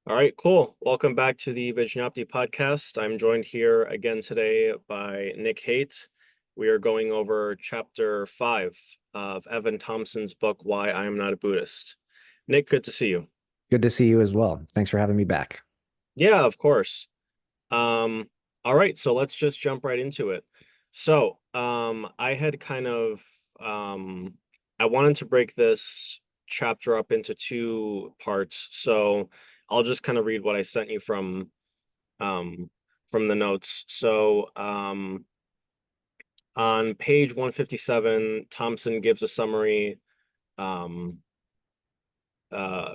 All right, cool. Welcome back to the Vijñapti podcast. I'm joined here again today by Nick Haight. We are going over chapter 5 of Evan Thompson's book, Why I Am Not a Buddhist. Nick, good to see you. Good to see you as well. Thanks for having me back. Yeah, of course. Um, all right, so let's just jump right into it. I had I wanted to break this chapter up into two parts. So I'll just kind of read what I sent you um, from the notes. On page 157, Thompson gives a summary, um,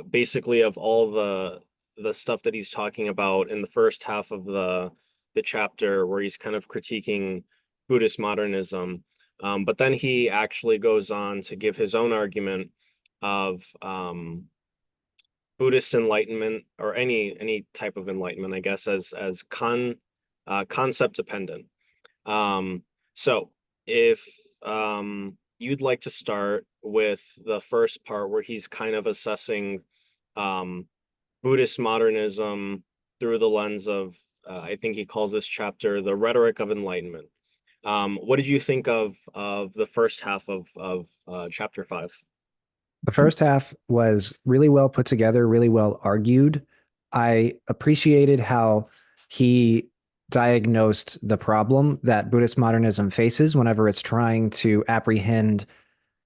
basically of all the stuff that he's talking about in the first half of the chapter, where he's kind of critiquing Buddhist modernism. But then he actually goes on to give his own argument of Buddhist enlightenment, or any type of enlightenment, I guess, as concept dependent. So if you'd like to start with the first part where he's kind of assessing um, Buddhist modernism through the lens of, I think he calls this chapter the rhetoric of enlightenment. What did you think of the first half of chapter 5? The first half was really well put together, really well argued. I appreciated how he diagnosed the problem that Buddhist modernism faces whenever it's trying to apprehend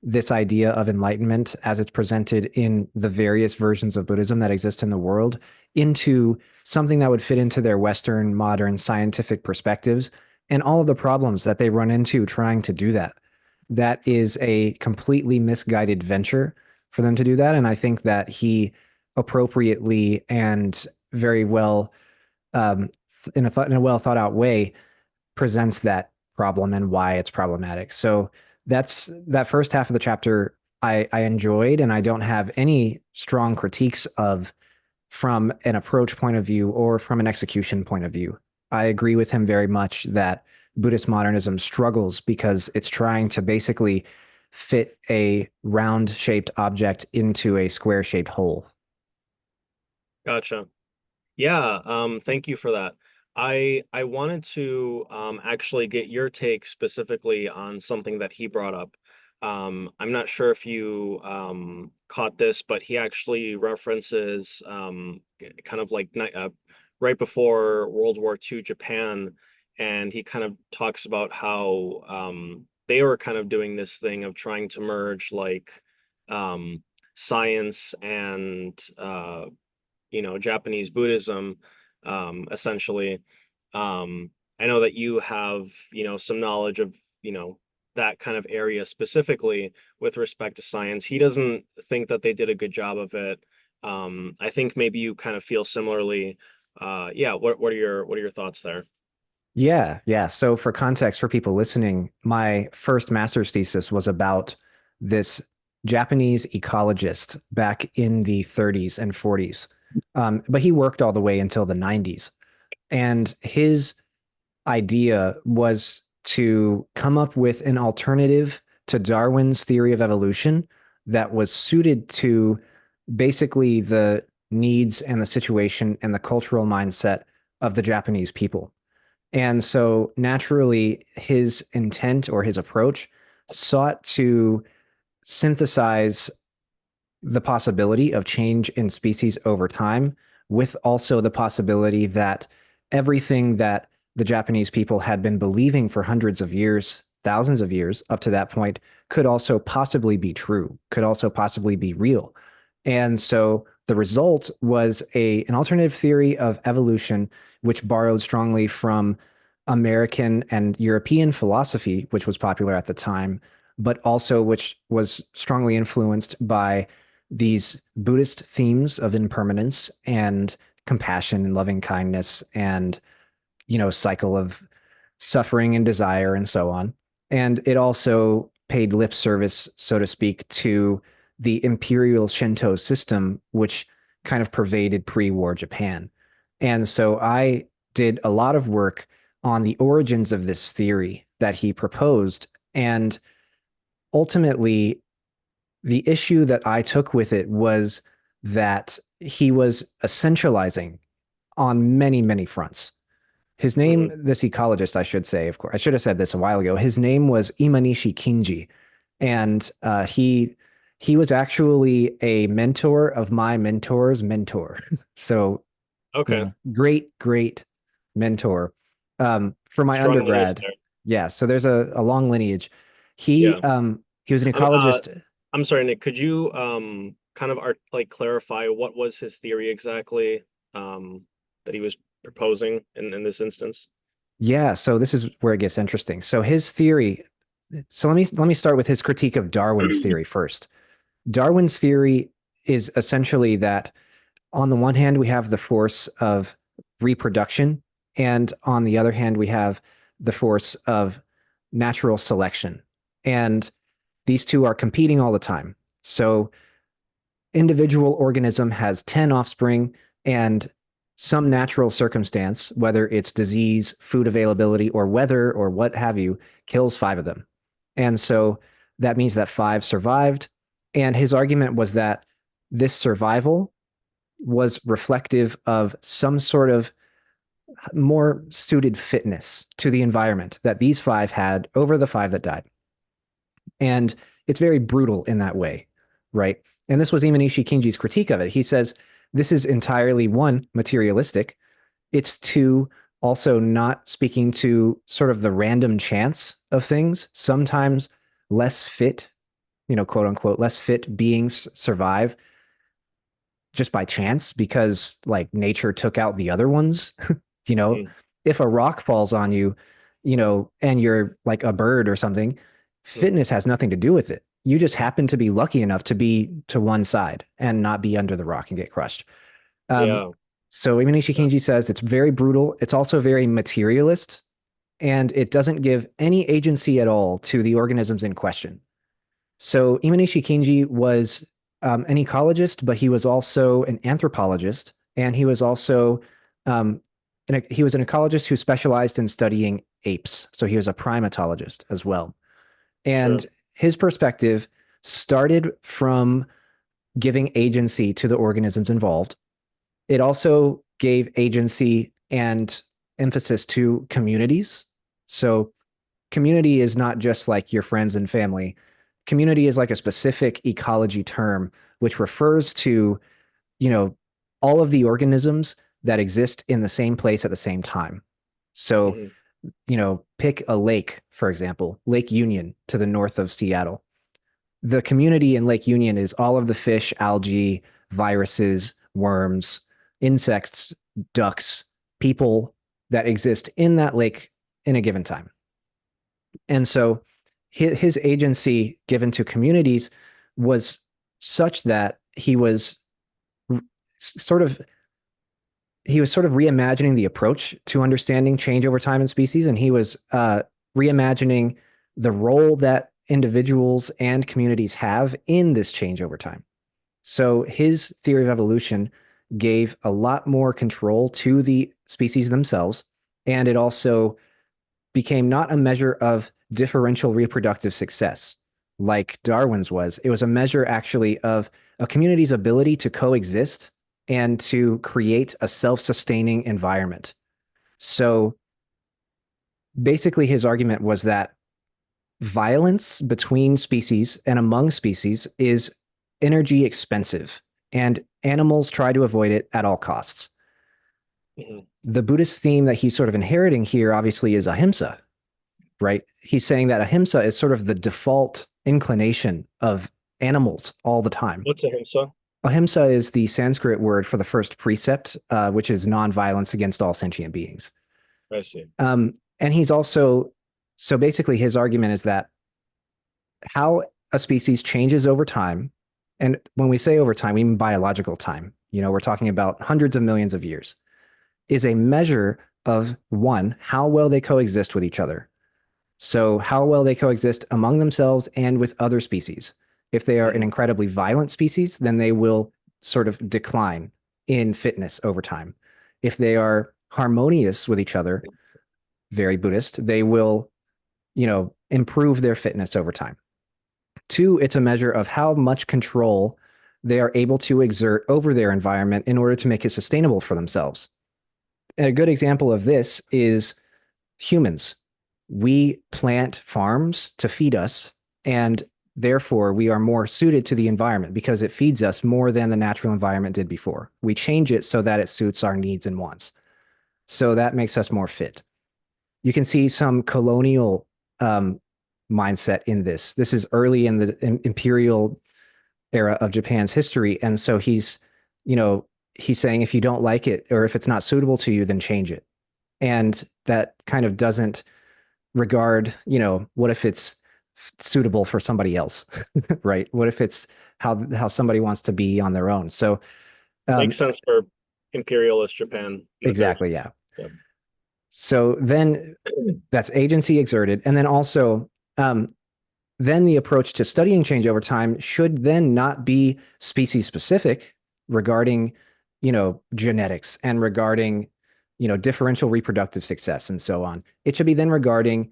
this idea of enlightenment as it's presented in the various versions of Buddhism that exist in the world into something that would fit into their Western modern scientific perspectives and all of the problems that they run into trying to do that. That is a completely misguided venture for them to do that. And I think that he appropriately and very well, in a well thought out way, presents that problem and why it's problematic. So that's that first half of the chapter I enjoyed, and I don't have any strong critiques of from an approach point of view or from an execution point of view. I agree with him very much that Buddhist modernism struggles because it's trying to basically fit a round shaped object into a square shaped hole. Gotcha. Yeah, thank you for that. I wanted to actually get your take specifically on something that he brought up. I'm not sure if you caught this, but he actually references kind of like right before World War II Japan, and he kind of talks about how they were kind of doing this thing of trying to merge like um, science and Japanese Buddhism, essentially. I know that you have, some knowledge of, that kind of area specifically with respect to science. He doesn't think that they did a good job of it. I think maybe you kind of feel similarly. Yeah, what are your thoughts there? Yeah. So for context for people listening, my first master's thesis was about this Japanese ecologist back in the 30s and 40s. But he worked all the way until the 90s. And his idea was to come up with an alternative to Darwin's theory of evolution that was suited to basically the needs and the situation and the cultural mindset of the Japanese people. And so naturally, his intent or his approach sought to synthesize the possibility of change in species over time, with also the possibility that everything that the Japanese people had been believing for hundreds of years, thousands of years up to that point, could also possibly be true, could also possibly be real. And so the result was an alternative theory of evolution, which borrowed strongly from American and European philosophy, which was popular at the time, but also which was strongly influenced by these Buddhist themes of impermanence and compassion and loving kindness and, cycle of suffering and desire and so on. And it also paid lip service, so to speak, to the imperial Shinto system, which kind of pervaded pre-war Japan. And so I did a lot of work on the origins of this theory that he proposed. And ultimately, the issue that I took with it was that he was essentializing on many, many fronts. His name, Hmm. this ecologist, I should say, of course, I should have said this a while ago. His name was Imanishi Kinji, and he was actually a mentor of my mentor's mentor. So, Okay. great, great mentor. For my Strong lineage undergrad, there. yeah. So there's a long lineage. Yeah. He was an I'm uh ecologist. I'm sorry, Nick, could you kind of art like clarify what was his theory exactly that he was proposing in this instance? Yeah, so this is where it gets interesting. So his theory, so let me start with his critique of Darwin's theory first. Darwin's theory is essentially that on the one hand we have the force of reproduction, and on the other hand we have the force of natural selection. And these two are competing all the time. So individual organism has 10 offspring, and some natural circumstance, whether it's disease, food availability, or weather, or what have you, kills five of them. And so that means that five survived. And his argument was that this survival was reflective of some sort of more suited fitness to the environment that these five had over the five that died. And it's very brutal in that way, right? And this was Imanishi Kinji's critique of it. He says this is entirely one, materialistic. It's two, also not speaking to sort of the random chance of things. Sometimes less fit, quote unquote, less fit beings survive just by chance because like nature took out the other ones. you know, Hmm. if a rock falls on you, and you're like a bird or something, Hmm. fitness has nothing to do with it. You just happen to be lucky enough to be to one side and not be under the rock and get crushed. Um, Yeah. so Imanishi Yeah. Kinji says it's very brutal. It's also very materialist, and it doesn't give any agency at all to the organisms in question. So Imanishi Kinji was an ecologist, but he was also an anthropologist, and he was also he was an ecologist who specialized in studying apes. So he was a primatologist as well. And Sure. his perspective started from giving agency to the organisms involved. It also gave agency and emphasis to communities. So community is not just like your friends and family. Community is like a specific ecology term which refers to, you know, all of the organisms that exist in the same place at the same time. So, Hmm. pick a lake, for example, Lake Union to the north of Seattle. The community in Lake Union is all of the fish, algae, viruses, worms, insects, ducks, people that exist in that lake in a given time. And so his agency given to communities was such that sort of he was sort of reimagining the approach to understanding change over time in species, and he was reimagining the role that individuals and communities have in this change over time. So his theory of evolution gave a lot more control to the species themselves, and it also became not a measure of differential reproductive success like Darwin's was. It was a measure actually of a community's ability to coexist and to create a self-sustaining environment. So basically, his argument was that violence between species and among species is energy expensive, and animals try to avoid it at all costs. Hmm. The Buddhist theme that he's sort of inheriting here, obviously, is ahimsa, right? He's saying that ahimsa is sort of the default inclination of animals all the time. What's ahimsa? Ahimsa is the Sanskrit word for the first precept, which is nonviolence against all sentient beings. I see. And he's also, so basically, his argument is that how a species changes over time, and when we say over time, we mean biological time. We're talking about hundreds of millions of years, is a measure of one, how well they coexist with each other. So, how well they coexist among themselves and with other species. If they are an Hmm. incredibly violent species, then they will sort of decline in fitness over time. If they are harmonious with each other, very Buddhist, they will, improve their fitness over time. Two, it's a measure of how much control they are able to exert over their environment in order to make it sustainable for themselves. And a good example of this is humans. We plant farms to feed us, and therefore we are more suited to the environment because it feeds us more than the natural environment did before. We change it so that it suits our needs and wants. So that makes us more fit. You can see some colonial mindset in this. This is early in the imperial era of Japan's history. And so he's saying if you don't like it or if it's not suitable to you, then change it. And that kind of doesn't regard, what if it's suitable for somebody else, right? What if it's how somebody wants to be on their own? So Makes sense for imperialist Japan. exactly, yeah. Yeah. So then that's agency exerted. And then also, then the approach to studying change over time should then not be species specific regarding, genetics and regarding, differential reproductive success and so on. It should be then regarding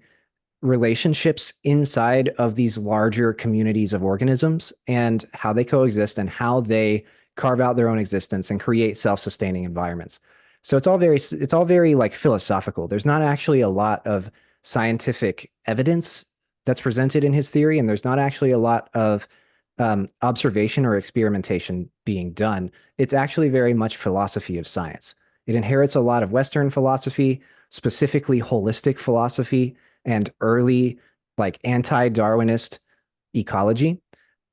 relationships inside of these larger communities of organisms and how they coexist and how they carve out their own existence and create self-sustaining environments. So it's all very like philosophical. There's not actually a lot of scientific evidence that's presented in his theory, and there's not actually a lot of observation or experimentation being done. It's actually very much philosophy of science. It inherits a lot of Western philosophy, specifically holistic philosophy and early like anti-Darwinist ecology.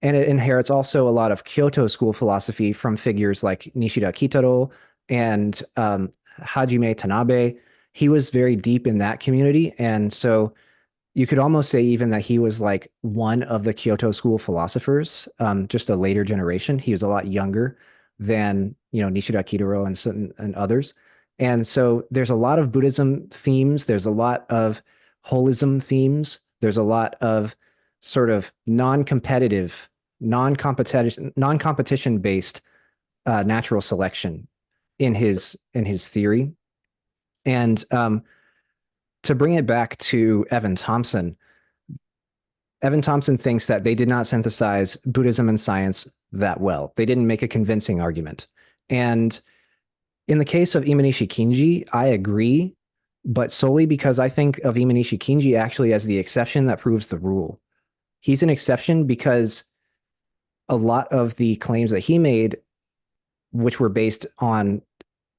And it inherits also a lot of Kyoto school philosophy from figures like Nishida Kitaro and Hajime Tanabe. He was very deep in that community. And so you could almost say even that he was like one of the Kyoto school philosophers, just a later generation. He was a lot younger than, Nishida Kitaro and others. And so there's a lot of Buddhism themes. There's a lot of holism themes. There's a lot of sort of non-competitive, non-competition based natural selection in his theory. And to bring it back to Evan Thompson thinks that they did not synthesize Buddhism and science that well. They didn't make a convincing argument. And in the case of Imanishi Kinji, I agree, but solely because I think of Imanishi Kinji actually as the exception that proves the rule. He's an exception because a lot of the claims that he made, which were based on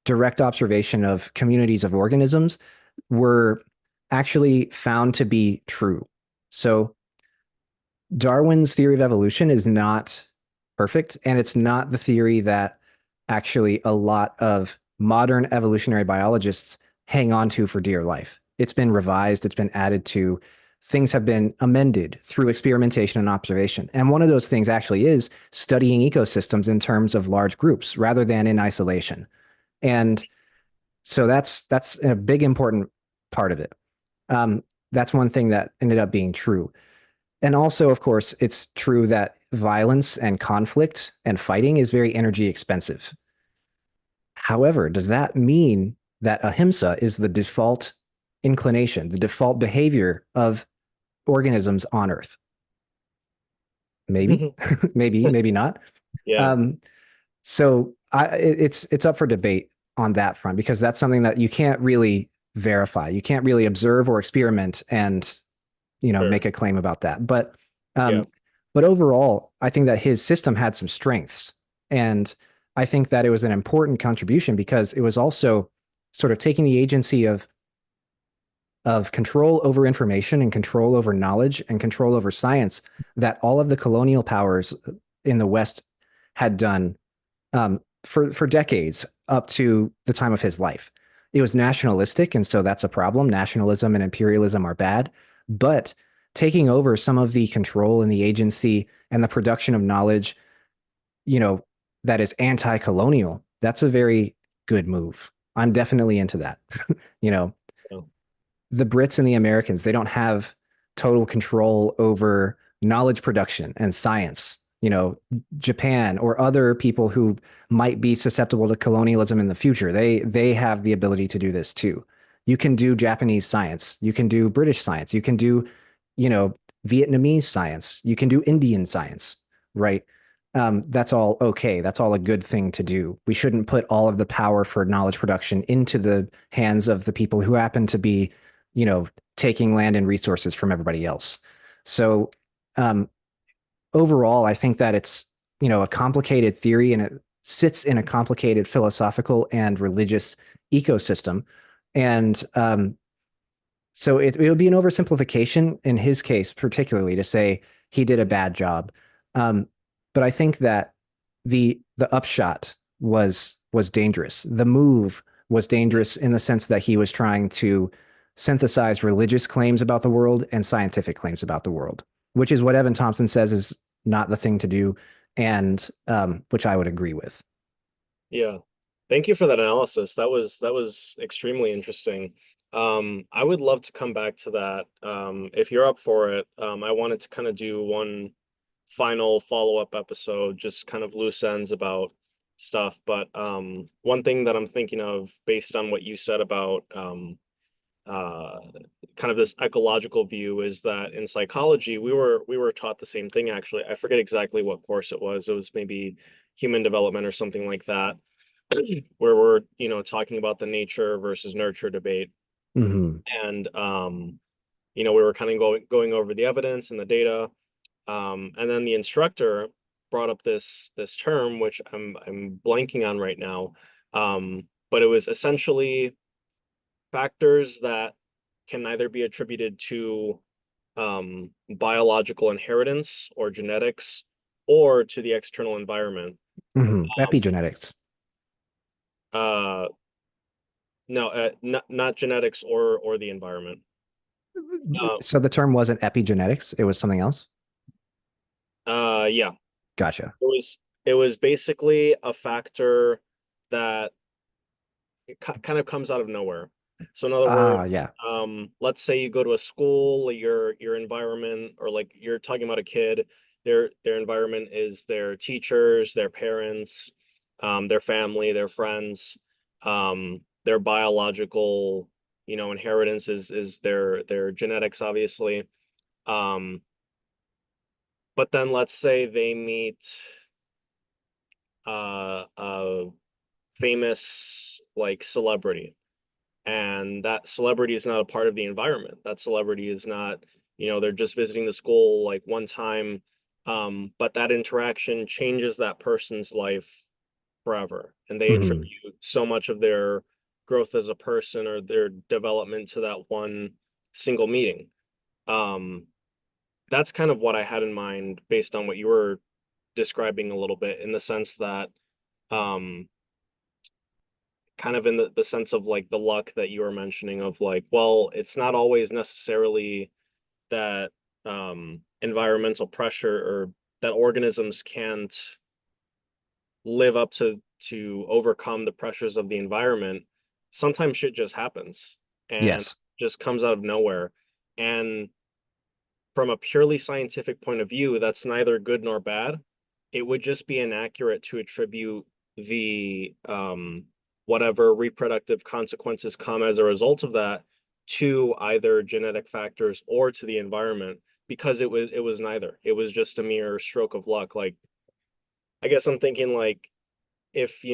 direct observation of communities of organisms, were actually found to be true. So Darwin's theory of evolution is not perfect, and it's not the theory that actually a lot of modern evolutionary biologists hang on to for dear life. It's been revised, it's been added to, things have been amended through experimentation and observation. And one of those things actually is studying ecosystems in terms of large groups rather than in isolation. And so that's a big important part of it. That's one thing that ended up being true. And also, of course, it's true that violence and conflict and fighting is very energy expensive. However, does that mean that ahimsa is the default inclination, the default behavior of organisms on Earth? Maybe, maybe not. Yeah, So it's up for debate on that front because that's something that you can't really verify. You can't really observe or experiment and sure. make a claim about that. But Yeah. but overall, I think that his system had some strengths, and I think that it was an important contribution because it was also sort of taking the agency of control over information and control over knowledge and control over science that all of the colonial powers in the West had done for decades up to the time of his life. It was nationalistic, and so that's a problem. Nationalism and imperialism are bad, but taking over some of the control and the agency and the production of knowledge, that is anti-colonial, that's a very good move. I'm definitely into that. you know, Oh, the Brits and the Americans, they don't have total control over knowledge production and science. Japan or other people who might be susceptible to colonialism in the future, they have the ability to do this too. You can do Japanese science, you can do British science, you can do, Vietnamese science, you can do Indian science, right? that's all okay. That's all a good thing to do. We shouldn't put all of the power for knowledge production into the hands of the people who happen to be, you know, taking land and resources from everybody else. So, um, overall, I think that it's, a complicated theory and it sits in a complicated philosophical and religious ecosystem. And so it would be an oversimplification in his case, particularly to say he did a bad job. Um, but I think that the upshot was dangerous. The move was dangerous in the sense that he was trying to synthesize religious claims about the world and scientific claims about the world, which is what Evan Thompson says is not the thing to do, and which I would agree with. Yeah. Thank you for that analysis. That was extremely interesting. I would love to come back to that. If you're up for it. I wanted to kind of do one final follow-up episode, just kind of loose ends about stuff. But one thing that I'm thinking of based on what you said about uh kind of this ecological view is that in psychology we were taught the same thing actually. I forget exactly what course it was. It was maybe human development or something like that, where we're, talking about the nature versus nurture debate. Hmm. And we were kind of going over the evidence and the data. And then the instructor brought up this term, which I'm blanking on right now. But it was essentially factors that can neither be attributed to biological inheritance or genetics or to the external environment. Hmm. Epigenetics. Uh, no, not genetics or the environment. Uh, So the term wasn't epigenetics, it was something else. yeah, Gotcha. it was basically a factor that kind of comes out of nowhere. So in other words, Ah, yeah. let's say you go to a school, your environment, or like you're talking about a kid, their environment is their teachers, their parents, their family, their friends, their biological, inheritance is their genetics, obviously. Um, but then let's say they meet a famous like celebrity, and that celebrity is not a part of the environment. That celebrity is not, they're just visiting the school like one time, but that interaction changes that person's life forever, and they Hmm. attribute so much of their growth as a person or their development to that one single meeting. um that's kind of what I had in mind based on what you were describing a little bit, in the sense that um kind of in the sense of like the luck that you were mentioning of like, well, it's not always necessarily that environmental pressure, or that organisms can't live up to overcome the pressures of the environment. Sometimes shit just happens and Yes. just comes out of nowhere. And from a purely scientific point of view, that's neither good nor bad. It would just be inaccurate to attribute the whatever reproductive consequences come as a result of that to either genetic factors or to the environment, because it was neither. It was just a mere stroke of luck. Like, I guess I'm thinking like, if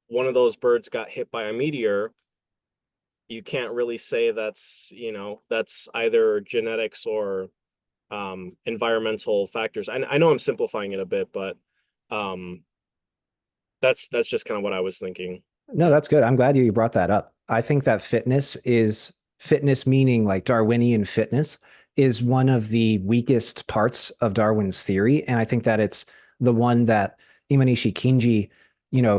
one of those birds got hit by a meteor, you can't really say that's either genetics or environmental factors. I know I'm simplifying it a bit, but um that's just kind of what I was thinking. No, that's good. I'm glad you brought that up. I think that fitness meaning like Darwinian fitness is one of the weakest parts of Darwin's theory. And I think that it's the one that Imanishi Kinji,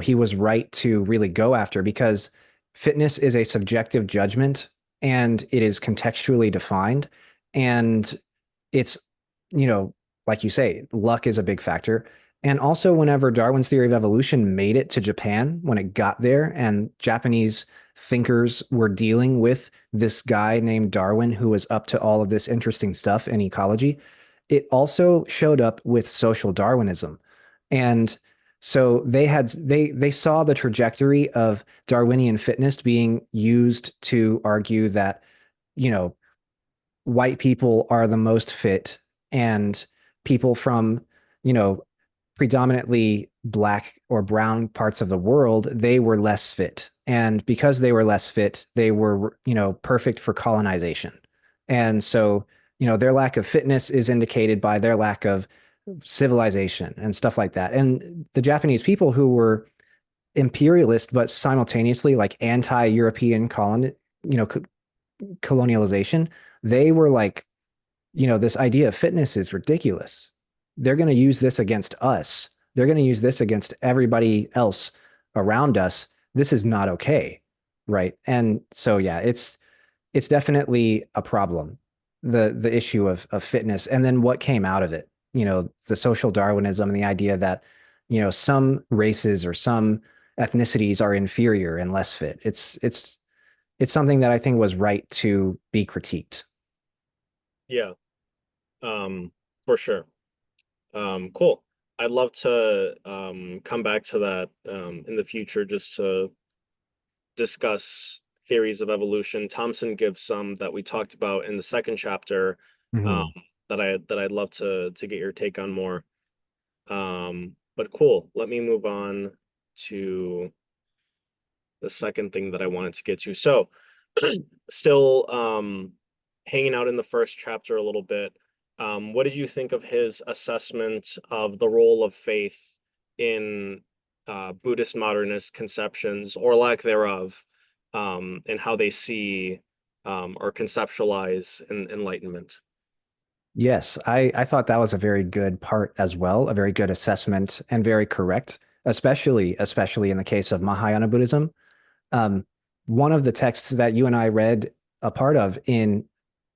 he was right to really go after because fitness is a subjective judgment and it is contextually defined. And it's, you know, like you say, luck is a big factor. And also, whenever Darwin's theory of evolution made it to Japan, when it got there, and Japanese thinkers were dealing with this guy named Darwin, who was up to all of this interesting stuff in ecology, it also showed up with social Darwinism. And so they saw the trajectory of Darwinian fitness being used to argue that, you know, white people are the most fit and people from, you know, predominantly black or brown parts of the world, they were less fit. And because they were less fit, they were, perfect for colonization. And so, their lack of fitness is indicated by their lack of civilization and stuff like that. And the Japanese people who were imperialist, but simultaneously like anti-European colonialization, they were like, this idea of fitness is ridiculous. They're going to use this against us. They're going to use this against everybody else around us. This is not okay. Right. And so, yeah, it's definitely a problem, the issue of fitness. And then what came out of it, the social Darwinism and the idea that, some races or some ethnicities are inferior and less fit. It's something that I think was right to be critiqued. Yeah, for sure. Cool. I'd love to come back to that in the future just to discuss theories of evolution. Thompson gives some that we talked about in the second chapter um, Mhm. that I'd love to get your take on more. But cool. Let me move on to the second thing that I wanted to get to. So, still hanging out in the first chapter a little bit. What did you think of his assessment of the role of faith in Buddhist modernist conceptions or lack thereof, and how they see or conceptualize enlightenment? Yes, I thought that was a very good part as well, a very good assessment and very correct, especially in the case of Mahayana Buddhism. Um, One of the texts that you and I read a part of in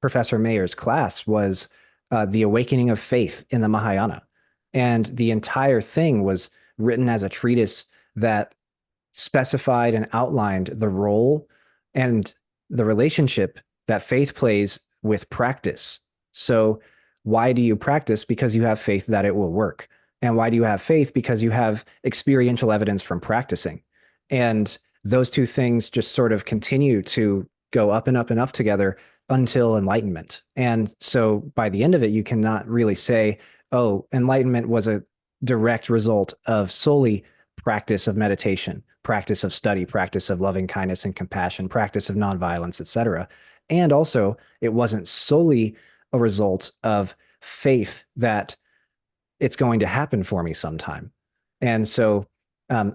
Professor Mayer's class was The Awakening of Faith in the Mahayana. And the entire thing was written as a treatise that specified and outlined the role and the relationship that faith plays with practice. So, why do you practice? Because you have faith that it will work. And why do you have faith? Because you have experiential evidence from practicing. And those two things just sort of continue to go up and up and up together until enlightenment. And so by the end of it, you cannot really say, oh, enlightenment was a direct result of solely practice of meditation, practice of study, practice of loving kindness and compassion, practice of nonviolence, etc. And also, it wasn't solely a result of faith that it's going to happen for me sometime. And so,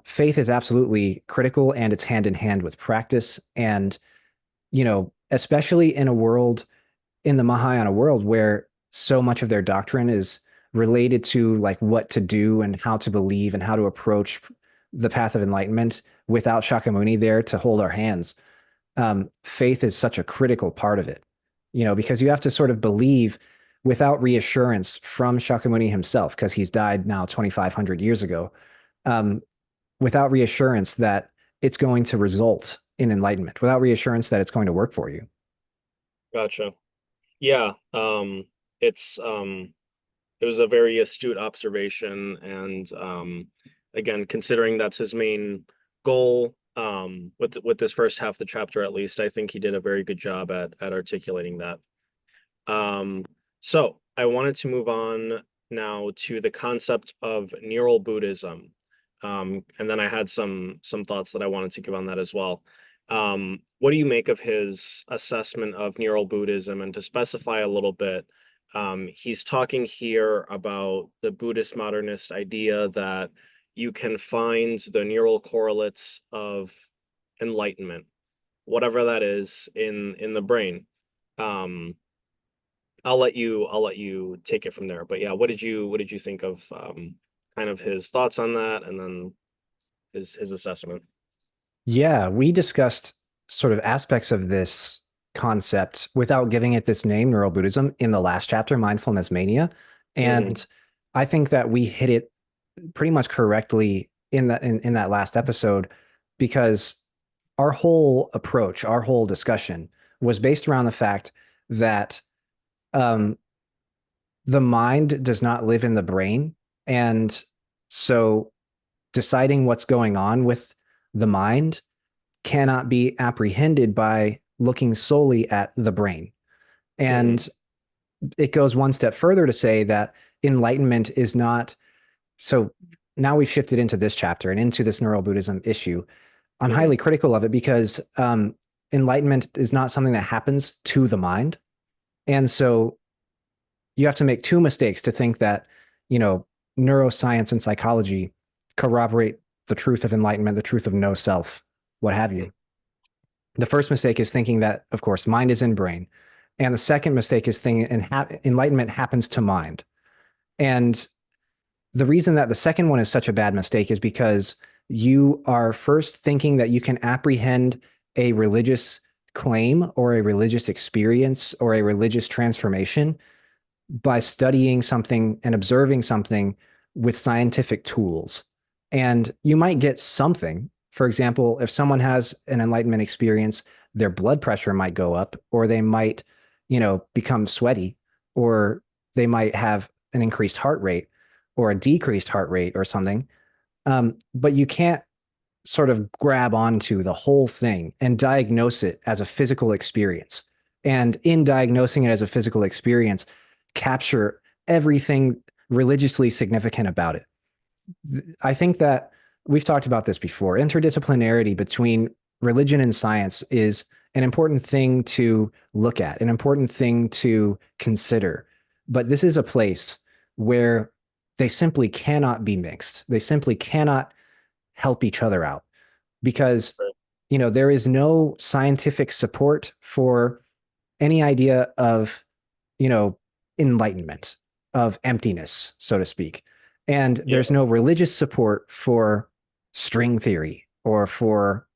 faith is absolutely critical and it's hand in hand with practice. And, especially in a world, in the Mahayana world, where so much of their doctrine is related to like what to do and how to believe and how to approach the path of enlightenment without Shakyamuni there to hold our hands. Faith is such a critical part of it, because you have to sort of believe without reassurance from Shakyamuni himself, because he's died now 2,500 years ago, um, without reassurance that it's going to result in enlightenment, without reassurance that it's going to work for you. Gotcha. Yeah, it's it was a very astute observation, and again, considering that's his main goal, with this first half of the chapter at least, I think he did a very good job at articulating that. So I wanted to move on now to the concept of neural Buddhism. And then I had some thoughts that I wanted to give on that as well. What do you make of his assessment of neural Buddhism? And to specify a little bit, he's talking here about the Buddhist modernist idea that you can find the neural correlates of enlightenment, whatever that is in the brain. Um, I'll let you take it from there. But yeah, what did you think of kind of his thoughts on that and then his assessment? Yeah, we discussed sort of aspects of this concept without giving it this name, neural Buddhism, in the last chapter, Mindfulness Mania. Hmm. And I think that we hit it pretty much correctly in that last episode because our whole approach, our whole discussion was based around the fact that um, the mind does not live in the brain. And so deciding what's going on with the mind cannot be apprehended by looking solely at the brain. Hmm. And it goes one step further to say that enlightenment is not so now we've shifted into this chapter and into this neural Buddhism issue. I'm Hmm. highly critical of it because enlightenment is not something that happens to the mind. And so you have to make two mistakes to think that, you know, neuroscience and psychology corroborate the truth of enlightenment, the truth of no self, what have you. The first mistake is thinking that, of course, mind is in brain. And the second mistake is thinking enlightenment happens to mind. And the reason that the second one is such a bad mistake is because you are first thinking that you can apprehend a religious claim or a religious experience or a religious transformation by studying something and observing something with scientific tools. And you might get something. For example, if someone has an enlightenment experience, their blood pressure might go up, or they might, become sweaty, or they might have an increased heart rate or a decreased heart rate or something. But you can't sort of grab onto the whole thing and diagnose it as a physical experience. And in diagnosing it as a physical experience, capture everything religiously significant about it. I think that we've talked about this before. Interdisciplinarity between religion and science is an important thing to look at, an important thing to consider. But this is a place where they simply cannot be mixed. They simply cannot help each other out because Right. there is no scientific support for any idea of you know enlightenment, of emptiness, so to speak, and Yeah. there's no religious support for string theory or for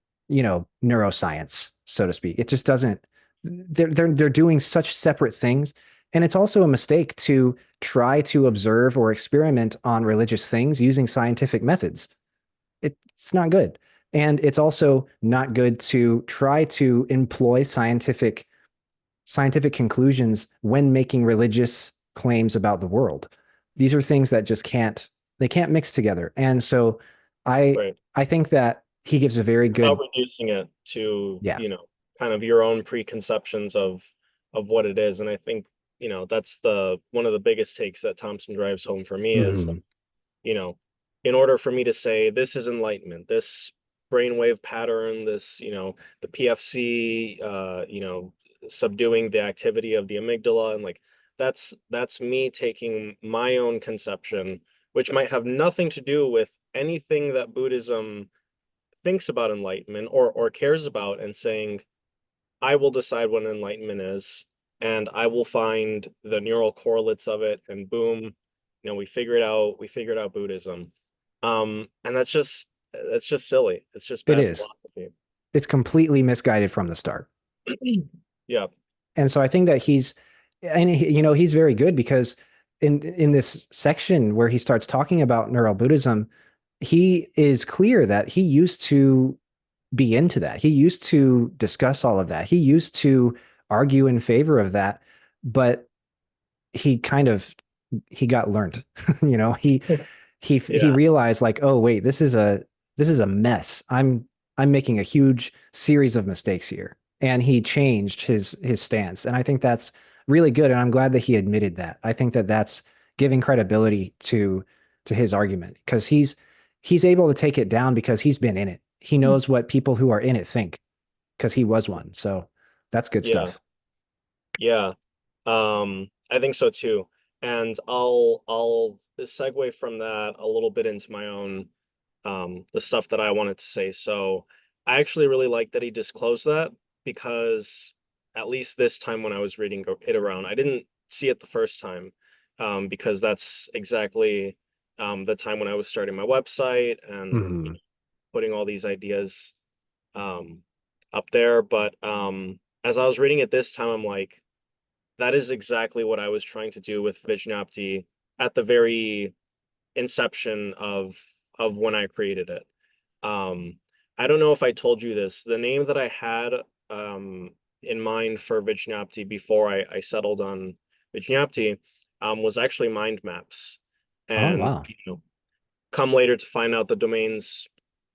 neuroscience, so to speak. It just doesn't. They're doing such separate things, and it's also a mistake to try to observe or experiment on religious things using scientific methods. It's not good. And it's also not good to try to employ scientific conclusions when making religious claims about the world. These are things that just can't mix together. And so I Right. I think that he gives a very Without good, reducing it to, yeah. kind of your own preconceptions of what it is. And I think, that's the one of the biggest takes that Thompson drives home for me is, Mhm. you know, in order for me to say this is enlightenment, this brainwave pattern, this, the PFC, subduing the activity of the amygdala, and like that's me taking my own conception, which might have nothing to do with anything that Buddhism thinks about enlightenment or cares about, and saying, I will decide what enlightenment is, and I will find the neural correlates of it, and boom, we figured out Buddhism. And that's just silly. It's just It bad is. philosophy. It's completely misguided from the start. Yeah. And so I think that he's very good because in this section where he starts talking about neural Buddhism, he is clear that he used to be into that. He used to discuss all of that. He used to argue in favor of that, but he kind of he got learned. He Yeah. realized like, oh wait, this is a mess. I'm making a huge series of mistakes here. And he changed his stance. And I think that's really good. And I'm glad that he admitted that. I think that that's giving credibility to his argument because he's able to take it down because he's been in it. He knows what people who are in it think because he was one. So that's good Yeah. stuff. Yeah. I think so too. And I'll segue from that a little bit into my own the stuff that I wanted to say. So I actually really like that he disclosed that, because at least this time when I was reading it around, I didn't see it the first time, because that's exactly the time when I was starting my website and Mhm. putting all these ideas um, up there. But as I was reading it this time, I'm like, that is exactly what I was trying to do with Vijñapti at the very inception of when I created it. Um, I don't know if I told you this. The name that I had in mind for Vijñapti before I settled on Vijñapti was actually mind maps. Oh, And wow. come later to find out the domain's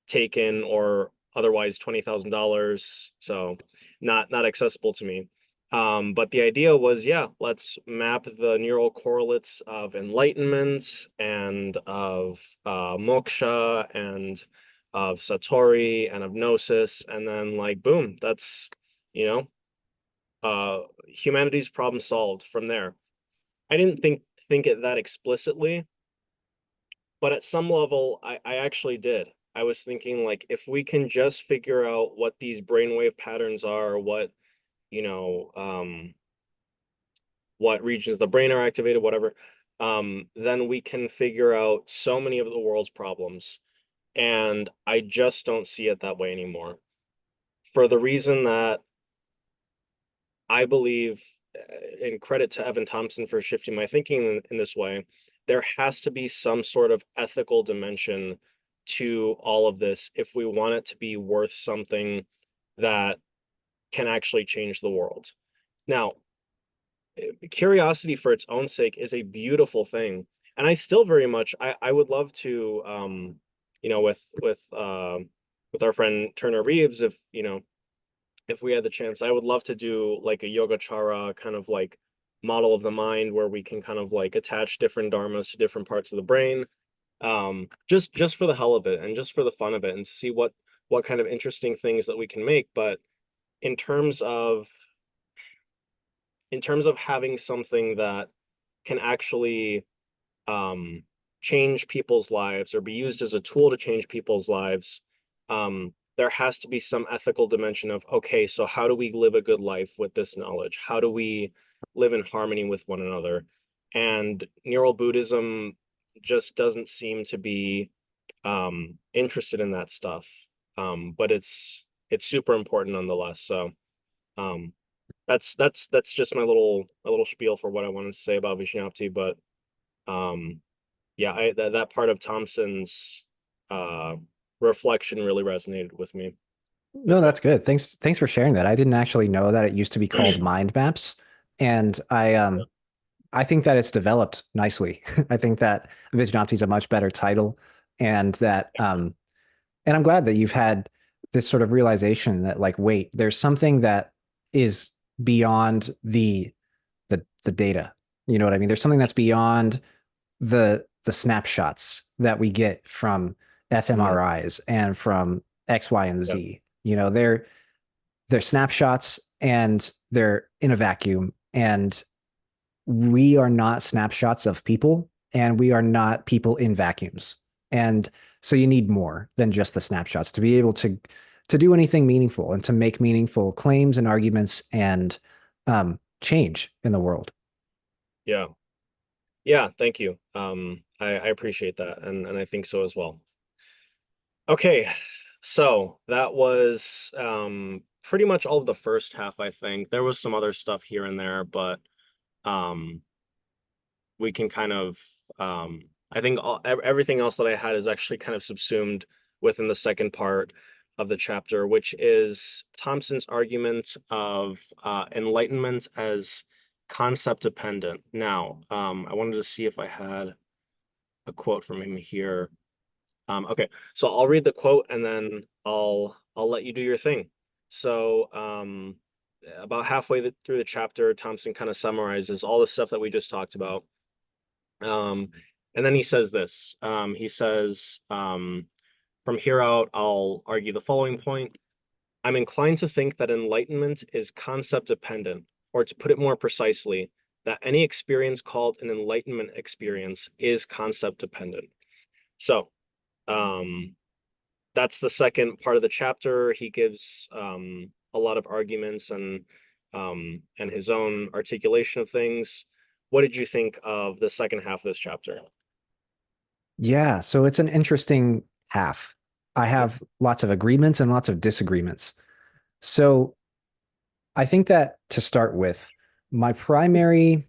taken or otherwise $20,000, so not accessible to me. But the idea was, yeah, let's map the neural correlates of enlightenment and of moksha and of satori and of gnosis, and then like boom, that's you know humanity's problem solved from there. I didn't think it that explicitly, but at some level, I actually did. I was thinking like if we can just figure out what these brainwave patterns are, you know, um, what regions of the brain are activated, whatever, then we can figure out so many of the world's problems. And I just don't see it that way anymore. For the reason that I believe, and credit to Evan Thompson for shifting my thinking in this way, there has to be some sort of ethical dimension to all of this if we want it to be worth something that can actually change the world. Now, curiosity for its own sake is a beautiful thing. And I still very much I would love to you know with our friend Turner Reeves, if if we had the chance, I would love to do like a yogacara kind of like model of the mind where we can kind of like attach different dharmas to different parts of the brain. Just for the hell of it and just for the fun of it and to see what kind of interesting things that we can make. But in terms of having something that can actually um, change people's lives or be used as a tool to change people's lives, there has to be some ethical dimension of, okay, so how do we live a good life with this knowledge? How do we live in harmony with one another? And neural Buddhism just doesn't seem to be interested in that stuff. But it's super important nonetheless. So um, that's just my little spiel for what I wanted to say about Vijñapti. But um, yeah, that part of Thompson's uh reflection really resonated with me No, as well. that's good. Thanks for sharing that. I didn't actually know that it used to be called mind maps. And I think that it's developed nicely. I think that Vijnapti is a much better title, and that and I'm glad that you've had this sort of realization that like, wait, there's something that is beyond the data. You know what I mean? There's something that's beyond the snapshots that we get from Mhm. fMRIs and from X, Y, and Yeah. Z. You know, they're snapshots and they're in a vacuum. And we are not snapshots of people, and we are not people in vacuums. And so you need more than just the snapshots to be able to do anything meaningful and to make meaningful claims and arguments and change in the world. Yeah. Yeah, thank you. I appreciate that and I think so as well. Okay. So that was pretty much all of the first half, I think. There was some other stuff here and there, but um we can kind of I think everything else that I had is actually kind of subsumed within the second part of the chapter, which is Thompson's argument of enlightenment as concept dependent. Now, I wanted to see if I had a quote from him here. Okay, so I'll read the quote and then I'll let you do your thing. So, about halfway through the chapter, Thompson kind of summarizes all the stuff that we just talked about. Um, and then he says this. He says, from here out, I'll argue the following point. I'm inclined to think that enlightenment is concept dependent, or to put it more precisely, that any experience called an enlightenment experience is concept dependent. So, um, that's the second part of the chapter. He gives a lot of arguments and his own articulation of things. What did you think of the second half of this chapter? Yeah, so it's an interesting half. I have lots of agreements and lots of disagreements. So I think that to start with, my primary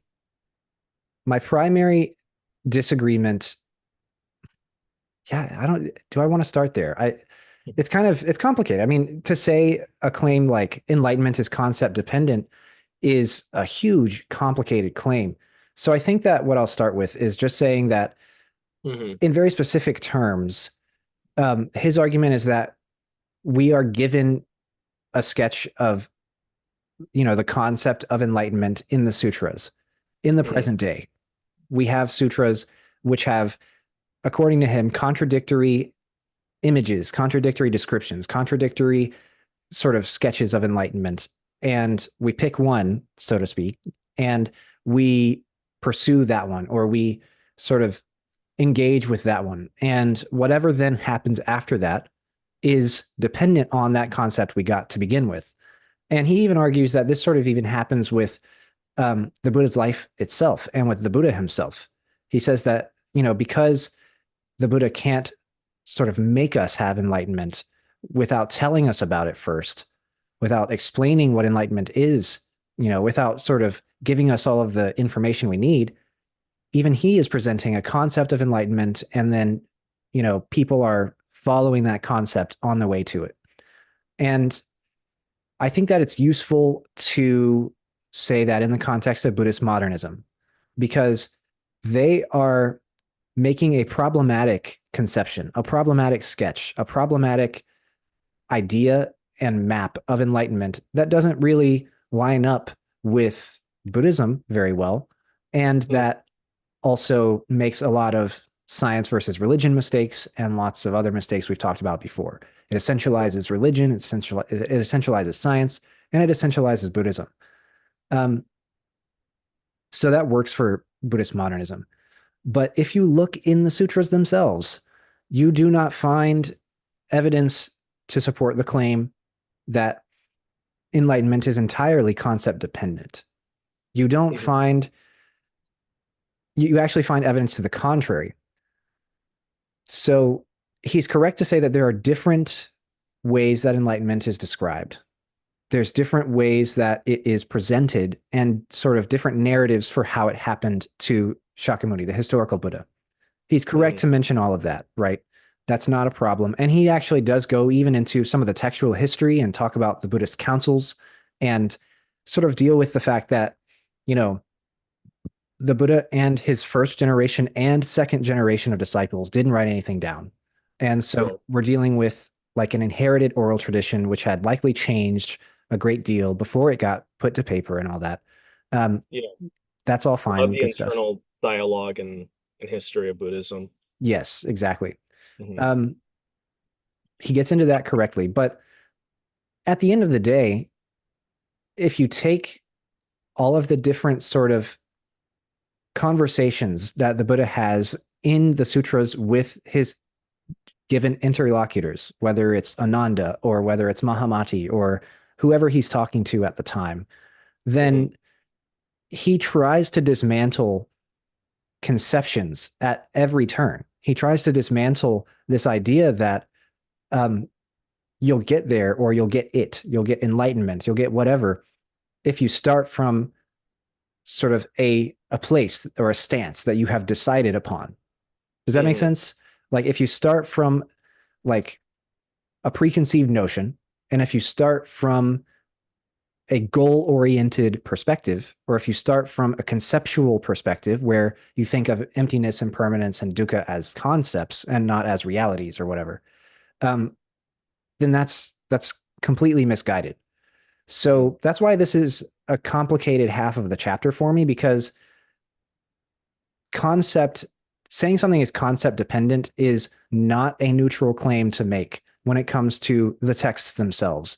my primary disagreement, yeah, I don't, do I want to start there? It's complicated. I mean, to say a claim like enlightenment is concept dependent is a huge, complicated claim. So I think that what I'll start with is just saying that Hmm. in very specific terms, his argument is that we are given a sketch of the concept of enlightenment in the sutras. In the Hmm. present day, we have sutras which have, according to him, contradictory images, contradictory descriptions, contradictory sort of sketches of enlightenment. And we pick one, so to speak, and we pursue that one, or we sort of engage with that one. And whatever then happens after that is dependent on that concept we got to begin with. And he even argues that this sort of even happens with the Buddha's life itself and with the Buddha himself. He says that, because the Buddha can't sort of make us have enlightenment without telling us about it first, without explaining what enlightenment is, without sort of giving us all of the information we need. Even he is presenting a concept of enlightenment, and then, people are following that concept on the way to it. And I think that it's useful to say that in the context of Buddhist modernism, because they are making a problematic conception, a problematic sketch, a problematic idea and map of enlightenment that doesn't really line up with Buddhism very well. And Hmm. that also makes a lot of science versus religion mistakes and lots of other mistakes we've talked about before. It essentializes religion, it essentializes science, and it essentializes Buddhism. Um, so that works for Buddhist modernism. But if you look in the sutras themselves, you do not find evidence to support the claim that enlightenment is entirely concept dependent. You don't Hmm. find, you actually find evidence to the contrary. So he's correct to say that there are different ways that enlightenment is described. There's different ways that it is presented and sort of different narratives for how it happened to Shakyamuni, the historical Buddha. He's correct Hmm. to mention all of that, right? That's not a problem. And he actually does go even into some of the textual history and talk about the Buddhist councils and sort of deal with the fact that, you know, the Buddha and his first generation and second generation of disciples didn't write anything down. And so Right. we're dealing with like an inherited oral tradition, which had likely changed a great deal before it got put to paper and all that. Um, Yeah. that's all A lot of fine, the good stuff. internal dialogue and history of Buddhism. Yes, exactly. Hmm. Um, he gets into that correctly. But at the end of the day, if you take all of the different sort of conversations that the Buddha has in the sutras with his given interlocutors, whether it's Ananda or whether it's Mahamati or whoever he's talking to at the time, Hmm. then he tries to dismantle conceptions at every turn. He tries to dismantle this idea that um, you'll get there or you'll get it, you'll get enlightenment, you'll get whatever if you start from sort of a place or a stance that you have decided upon. Does that make Hmm. sense? Like if you start from like a preconceived notion, and if you start from a goal oriented perspective, or if you start from a conceptual perspective where you think of emptiness, impermanence, and dukkha as concepts and not as realities or whatever, um, then that's completely misguided. Hmm. So that's why this is a complicated half of the chapter for me, because concept saying something is concept dependent is not a neutral claim to make when it comes to the texts themselves.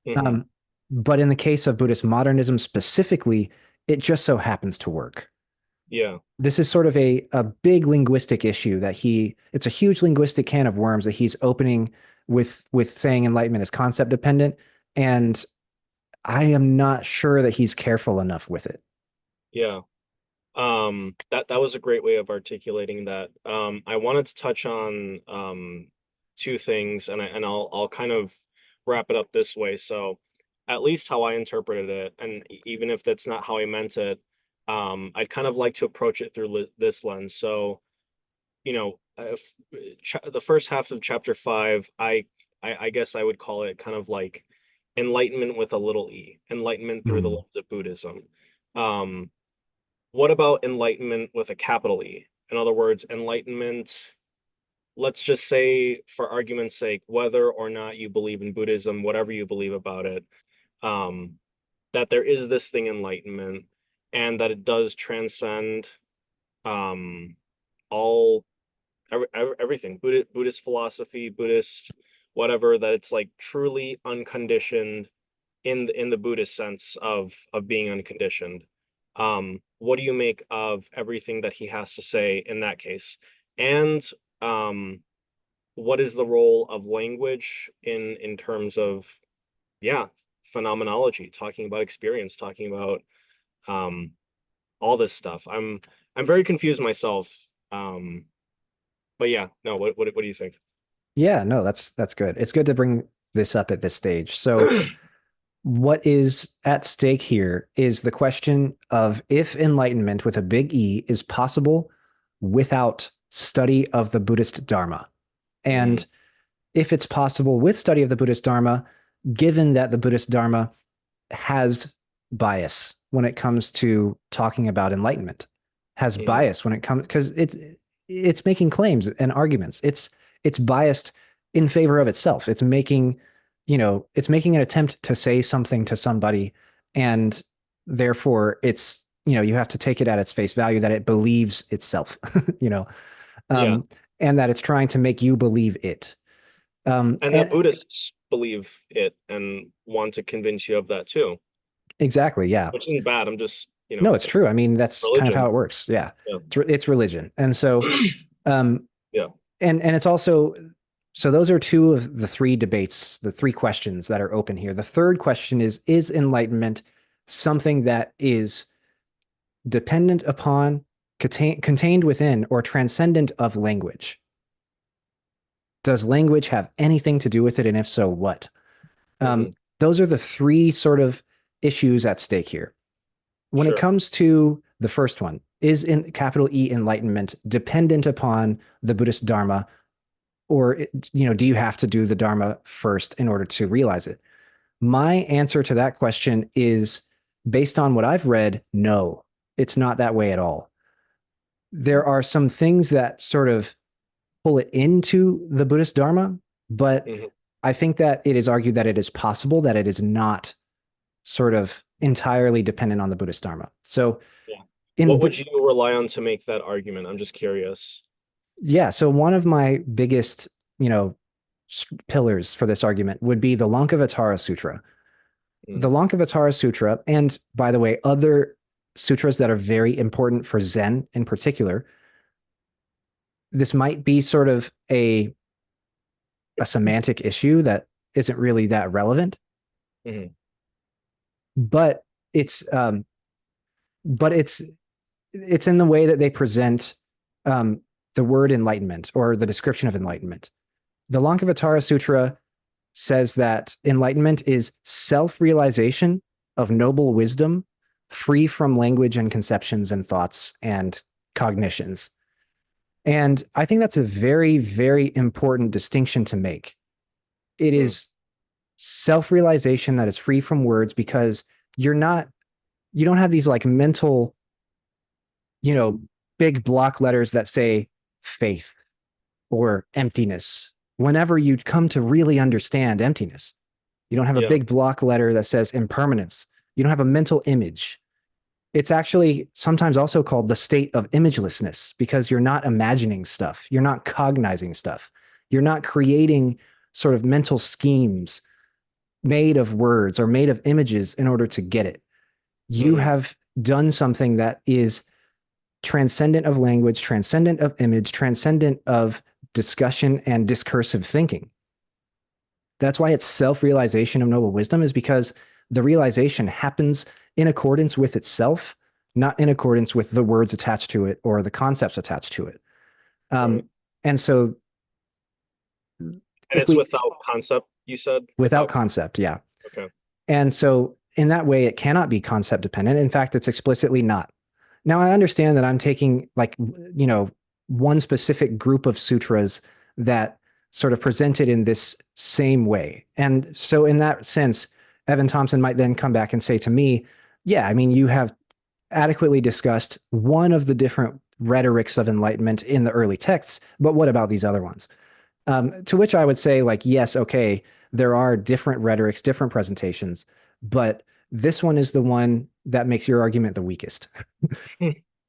Hmm. Um, but in the case of Buddhist modernism specifically, it just so happens to work. Yeah. This is sort of a big linguistic issue that it's a huge linguistic can of worms that he's opening with saying enlightenment is concept dependent. And I am not sure that he's careful enough with it. Yeah. That was a great way of articulating that. I wanted to touch on two things, and I'll kind of wrap it up this way. So, at least how I interpreted it, and even if that's not how I meant it, I'd kind of like to approach it through this lens. So, if, the first half of chapter five, I guess I would call it kind of like enlightenment with a little e, enlightenment through the Mm. lens of Buddhism. Um, what about enlightenment with a capital E? In other words, enlightenment, let's just say, for argument's sake, whether or not you believe in Buddhism, whatever you believe about it, um, that there is this thing enlightenment, and that it does transcend um all everything, Buddhist philosophy, Buddhist whatever, that it's like truly unconditioned in the Buddhist sense of being unconditioned. What do you make of everything that he has to say in that case? And um, what is the role of language in terms of, yeah, phenomenology, talking about experience, talking about um, all this stuff? I'm very confused myself. Um, but yeah, no, what do you think? Yeah, no, that's good. It's good to bring this up at this stage. So what is at stake here is the question of if enlightenment with a big E is possible without study of the Buddhist Dharma. Mm, And if it's possible with study of the Buddhist Dharma, given that the Buddhist Dharma has bias when it comes to talking about enlightenment, has mm, bias when it comes because it's making claims and arguments. It's biased in favor of itself. It's making, it's making an attempt to say something to somebody, and therefore you have to take it at its face value that it believes itself, you know, yeah, um, and that it's trying to make you believe it. and that And Buddhists believe it and want to convince you of that too, exactly, yeah. which isn't bad. I'm just, No, it's true. I mean, that's kind of how religion. it works. Yeah. Yeah. It's religion. And so, um, Yeah. and it's also, so those are two of the three debates, the three questions that are open here. The third question is enlightenment something that is dependent upon, contained within, or transcendent of language? Does language have anything to do with it? And if so, what? Hmm. Those are the three sort of issues at stake here. When it Sure. comes to the first one, is in capital E enlightenment dependent upon the Buddhist Dharma, or do you have to do the Dharma first in order to realize it? My answer to that question is based on what I've read, no, it's not that way at all. There are some things that sort of pull it into the Buddhist Dharma, but Hmm. I think that it is argued that it is possible that it is not sort of entirely dependent on the Buddhist Dharma. So Yeah. in What would you rely on to make that argument? I'm just curious. yeah, so one of my biggest, you know, pillars for this argument would be the Lankavatara Sutra. Mm, The Lankavatara Sutra, and by the way, other sutras that are very important for Zen in particular, this might be sort of a semantic issue that isn't really that relevant, mhm. but it's um, but it's in the way that they present um, the word enlightenment or the description of enlightenment. The Lankavatara Sutra says that enlightenment is self-realization of noble wisdom, free from language and conceptions and thoughts and cognitions. And I think that's a very, very important distinction to make. It Mm, is self-realization that is free from words because you're not, you don't have these like mental, you know, big block letters that say faith or emptiness. Whenever you come to really understand emptiness, you don't have a yeah. big block letter that says impermanence. You don't have a mental image. It's actually sometimes also called the state of imagelessness because you're not imagining stuff. You're not cognizing stuff. You're not creating sort of mental schemes made of words or made of images in order to get it. You Hmm. have done something that is transcendent of language, transcendent of image, transcendent of discussion and discursive thinking. That's why it's self-realization of noble wisdom, is because the realization happens in accordance with itself, not in accordance with the words attached to it or the concepts attached to it. Right. Um, and so And if it's we, without concept, you said? without Without, concept, yeah. okay. And so in that way, it cannot be concept dependent. In fact, it's explicitly not. Now, I understand that I'm taking like, one specific group of sutras that sort of presented in this same way. And so in that sense, Evan Thompson might then come back and say to me, yeah, I mean, you have adequately discussed one of the different rhetorics of enlightenment in the early texts, but what about these other ones? To which I would say, like, yes, okay, there are different rhetorics, different presentations, but This one is the one that makes your argument the weakest.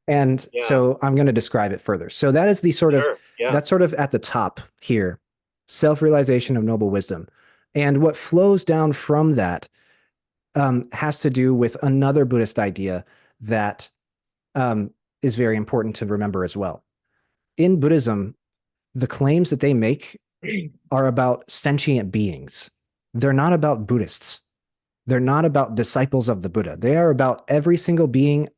And Yeah, so I'm going to describe it further. So that is sure. Yeah. that's sort of at the top here, self-realization of noble wisdom. And what flows down from that has to do with another Buddhist idea that um, is very important to remember as well. In Buddhism, the claims that they make are about sentient beings. They're not about Buddhists. They're not about disciples of the Buddha. They are about every single being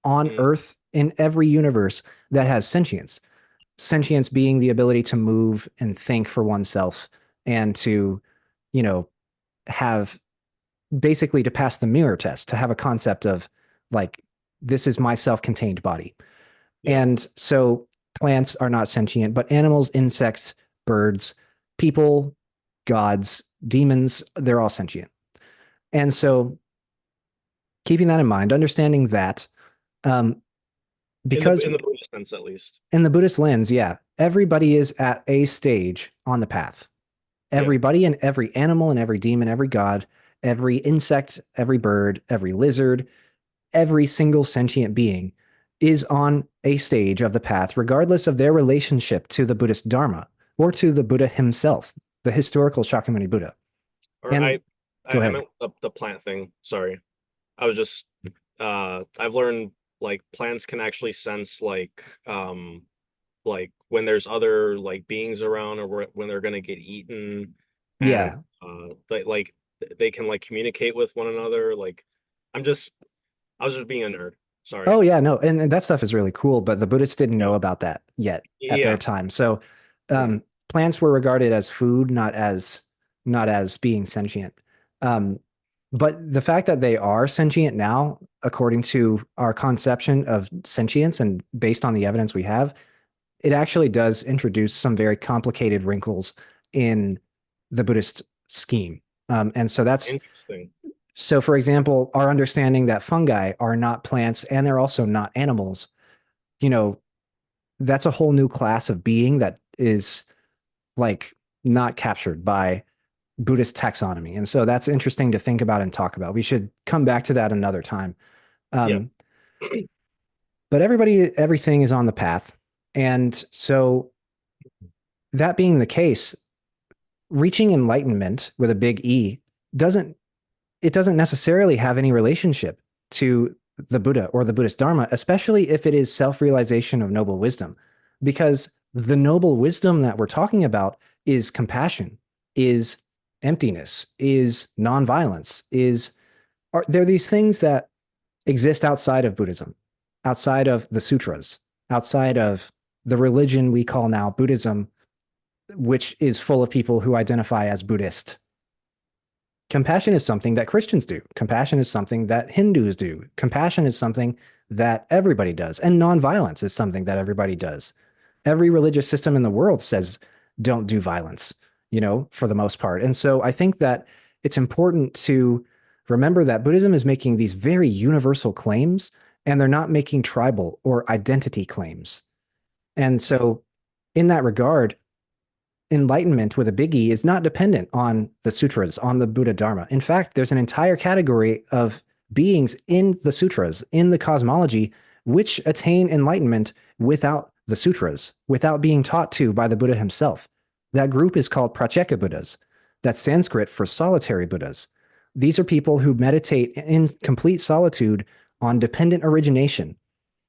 on Mm, earth in every universe that has sentience. Sentience being the ability to move and think for oneself and to, you know, have basically to pass the mirror test, to have a concept of like, this is my self contained body. yeah. And so plants are not sentient, but animals, insects, birds, people, gods, demons, they're all sentient. And so keeping that in mind, understanding that um, because In the Buddhist sense, at least. in the Buddhist lens, yeah, everybody is at a stage on the path. Yeah. Everybody and every animal and every demon, every god, every insect, every bird, every lizard, every single sentient being is on a stage of the path, regardless of their relationship to the Buddhist Dharma or to the Buddha himself, the historical Shakyamuni Buddha. Or And go I ahead. meant the plant thing. Sorry. I was just I've learned like plants can actually sense like when there's other like beings around or when they're gonna get eaten, and Yeah. they can like communicate with one another. Like I'm just I was just being a nerd. Sorry. Oh yeah, no, and that stuff is really cool, but the Buddhists didn't know Yeah. about that yet at their Yeah. time. So Yeah. plants were regarded as food, not as being sentient. Um, but the fact that they are sentient now, according to our conception of sentience and based on the evidence we have, it actually does introduce some very complicated wrinkles in the Buddhist scheme. And so that's Interesting. so, for example, our understanding that fungi are not plants and they're also not animals, you know, that's a whole new class of being that is like not captured by Buddhist taxonomy. And so that's interesting to think about and talk about. We should come back to that another time. Yeah. Um, but everything is on the path. And so, that being the case, reaching enlightenment with a big E doesn't it doesn't necessarily have any relationship to the Buddha or the Buddhist Dharma, especially if it is self-realization of noble wisdom, because the noble wisdom that we're talking about is compassion, is emptiness, is nonviolence, is are there these things that exist outside of Buddhism, outside of the sutras, outside of the religion we call now Buddhism, which is full of people who identify as Buddhist. Compassion is something that Christians do. Compassion is something that Hindus do. Compassion is something that everybody does. And nonviolence is something that everybody does. Every religious system in the world says don't do violence, for the most part. And so I think that it's important to remember that Buddhism is making these very universal claims and they're not making tribal or identity claims. And so, in that regard, enlightenment with a biggie is not dependent on the sutras, on the Buddha Dharma. In fact, there's an entire category of beings in the sutras, in the cosmology, which attain enlightenment without the sutras, without being taught to by the Buddha himself. That group is called Pratyeka Buddhas. That's Sanskrit for solitary Buddhas. These are people who meditate in complete solitude on dependent origination,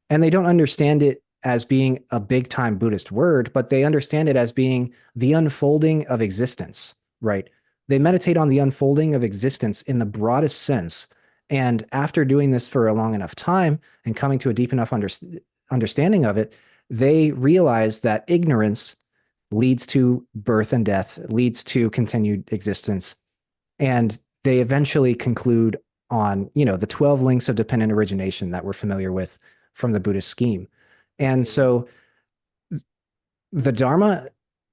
and they don't understand it as being a big time Buddhist word, but they understand it as being the unfolding of existence, right? They meditate on the unfolding of existence in the broadest sense. And after doing this for a long enough time and coming to a deep enough understanding of it, they realize that ignorance leads to birth and death, leads to continued existence. And they eventually conclude on, the 12 links of dependent origination that we're familiar with from the Buddhist scheme. And Mhm. so the Dharma,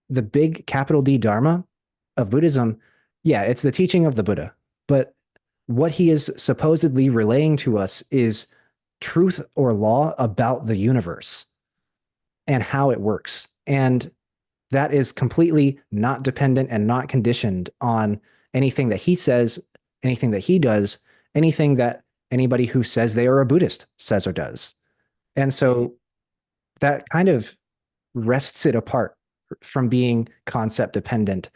the big capital D Dharma of Buddhism, yeah, it's the teaching of the Buddha. But what he is supposedly relaying to us is truth or law about the universe and how it works. And that is completely not dependent and not conditioned on anything that he says, anything that he does, anything that anybody who says they are a Buddhist says or does. And Mhm. so that kind of wrests it apart from being concept dependent,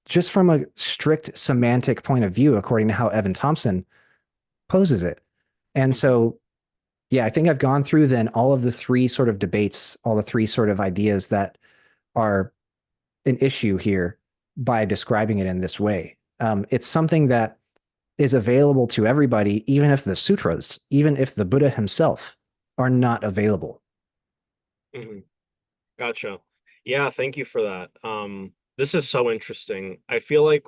just from a strict semantic point of view, according to how Evan Thompson poses it. And Mhm. so, yeah, I think I've gone through then all of the three sort of debates, all the three sort of ideas that are an issue here by describing it in this way. It's something that is available to everybody, even if the sutras, even if the Buddha himself are not available. Mhm. Gotcha. Yeah, thank you for that. This is so interesting. I feel like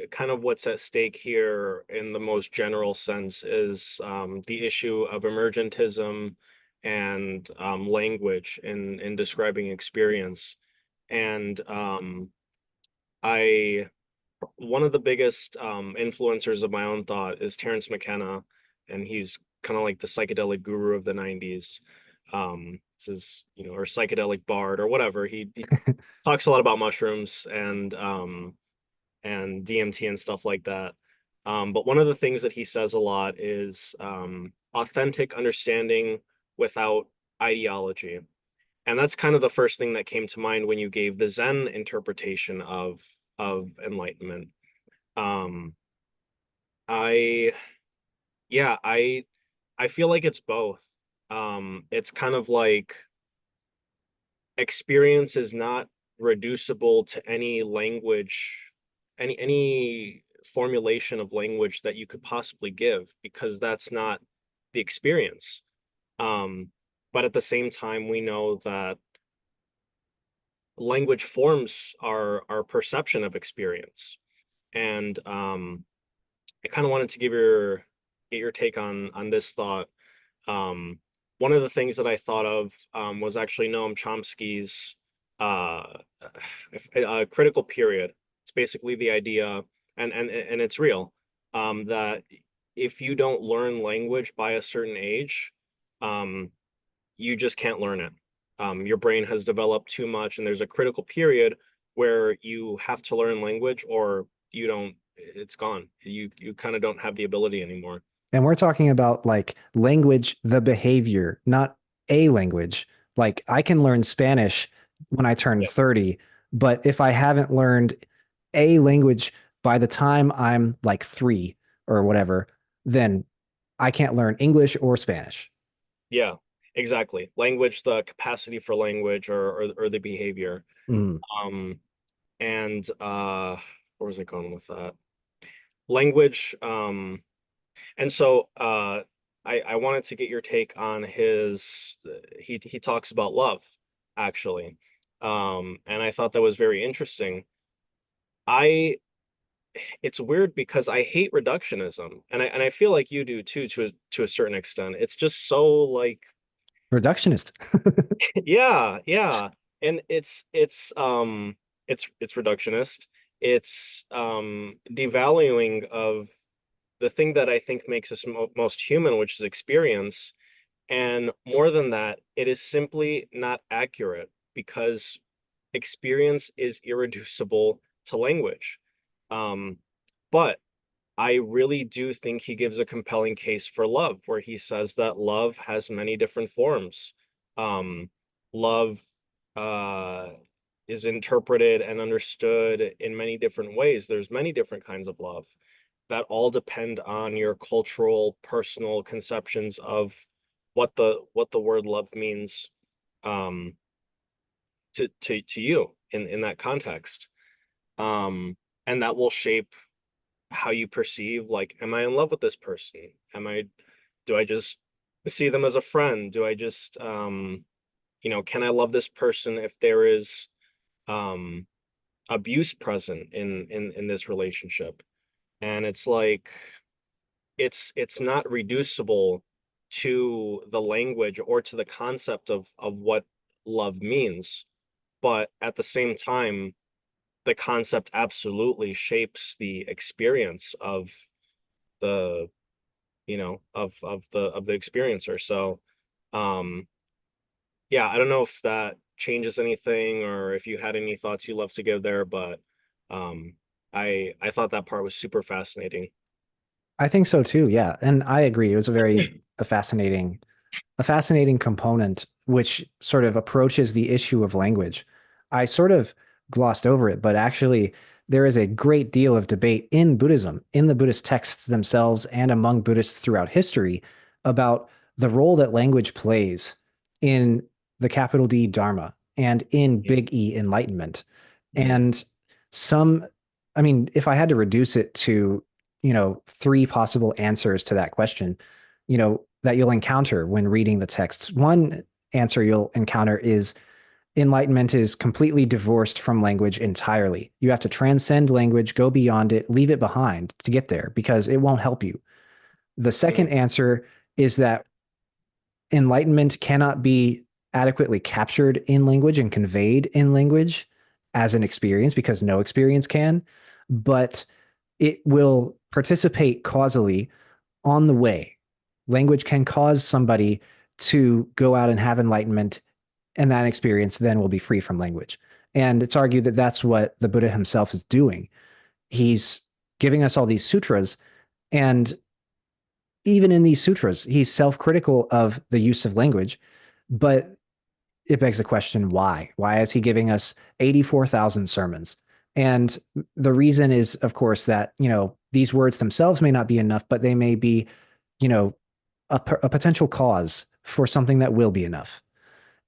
kind of what's at stake here in the most general sense is the issue of emergentism and language in describing experience. And I one of the biggest influencers of my own thought is Terence McKenna, and he's kind of like the psychedelic guru of the 90s. This is, or psychedelic bard or whatever. He talks a lot about mushrooms and DMT and stuff like that. But one of the things that he says a lot is authentic understanding without ideology. And that's kind of the first thing that came to mind when you gave the Zen interpretation of enlightenment. Um, I yeah, I feel like it's both. It's kind of like experience is not reducible to any language, any formulation of language that you could possibly give, because that's not the experience. Um, but at the same time, we know that language forms our perception of experience. And I kind of wanted to get your take on this thought. Um, One of the things that I thought of was actually Noam Chomsky's uh, critical period. It's basically the idea, and it's real, that if you don't learn language by a certain age, um, you just can't learn it. Your brain has developed too much, and there's a critical period where you have to learn language, or you don't. It's gone. You kind of don't have the ability anymore. And we're talking about like language, the behavior, not a language. Like I can learn Spanish when I turn Yeah. 30, but if I haven't learned a language by the time I'm like 3 or whatever, then I can't learn English or Spanish. Yeah, exactly. Language, the capacity for language or the behavior. Mm. Um, and where was I going with that? Language, and so I wanted to get your take on his he talks about love, actually. And I thought that was very interesting. I It's weird because I hate reductionism, and I feel like you do too, to a certain extent. It's just so like Reductionist. yeah, yeah. And it's reductionist. It's devaluing of the thing that I think makes us most human, which is experience. And more than that, it is simply not accurate because experience is irreducible to language. Um, but I really do think he gives a compelling case for love, where he says that love has many different forms. Um, Love uh, is interpreted and understood in many different ways. There's many different kinds of love that all depend on your cultural, personal conceptions of what the word love means um, to you in that context. And that will shape how you perceive, like, am I in love with this person? Do I just see them as a friend? Do I just can I love this person if there is um abuse present in this relationship? And it's like it's not reducible to the language or to the concept of what love means, but at the same time the concept absolutely shapes the experience of the of the experiencer. So um yeah, I don't know if that changes anything or if you had any thoughts you love to give there, but um I thought that part was super fascinating. I think so too. Yeah. And I agree. It was a a fascinating component which sort of approaches the issue of language. I sort of glossed over it, but actually there is a great deal of debate in Buddhism, in the Buddhist texts themselves and among Buddhists throughout history about the role that language plays in the capital D Dharma and in Mm, big E enlightenment. mm, And some, I mean, if I had to reduce it to, three possible answers to that question, that you'll encounter when reading the texts. One answer you'll encounter is enlightenment is completely divorced from language entirely. You have to transcend language, go beyond it, leave it behind to get there because it won't help you. The second mm, answer is that enlightenment cannot be adequately captured in language and conveyed in language as an experience because no experience can, but it will participate causally on the way. Language can cause somebody to go out and have enlightenment, and that experience then will be free from language. And it's argued that that's what the Buddha himself is doing. He's giving us all these sutras, and even in these sutras, he's self-critical of the use of language, but it begs the question, why? Why is he giving us 84,000 sermons? And the reason is, of course, that, these words themselves may not be enough, but they may be, you know, a potential cause for something that will be enough.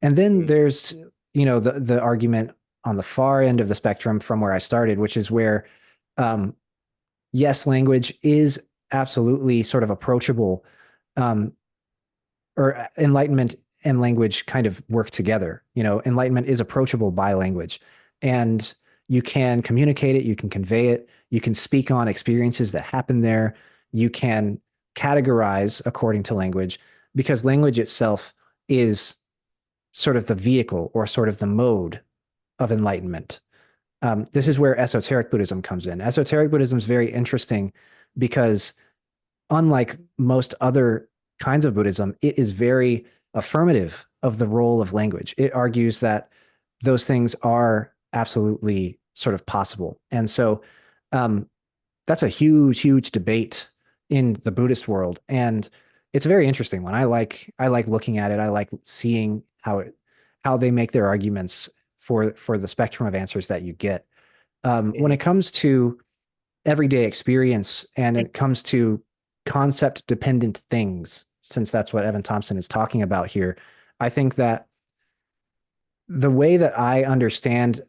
And then mm, there's, the argument on the far end of the spectrum from where I started, which is where, um, yes, language is absolutely sort of approachable, um, or enlightenment and language kind of work together. Enlightenment is approachable by language, and you can communicate it, you can convey it, you can speak on experiences that happen there, you can categorize according to language, because language itself is sort of the vehicle or sort of the mode of enlightenment. This is mm, where esoteric Buddhism comes in. Esoteric Buddhism is very interesting because, unlike most other kinds of Buddhism, it is very affirmative of the role of language. It argues that those things are absolutely sort of possible. And so um, that's a huge, huge debate in the Buddhist world. And it's a very interesting one. I like looking at it. I like seeing how they make their arguments for the spectrum of answers that you get. When it mm, comes to everyday experience and it comes to concept dependent things, since that's what Evan Thompson is talking about here, I think that the way that I understand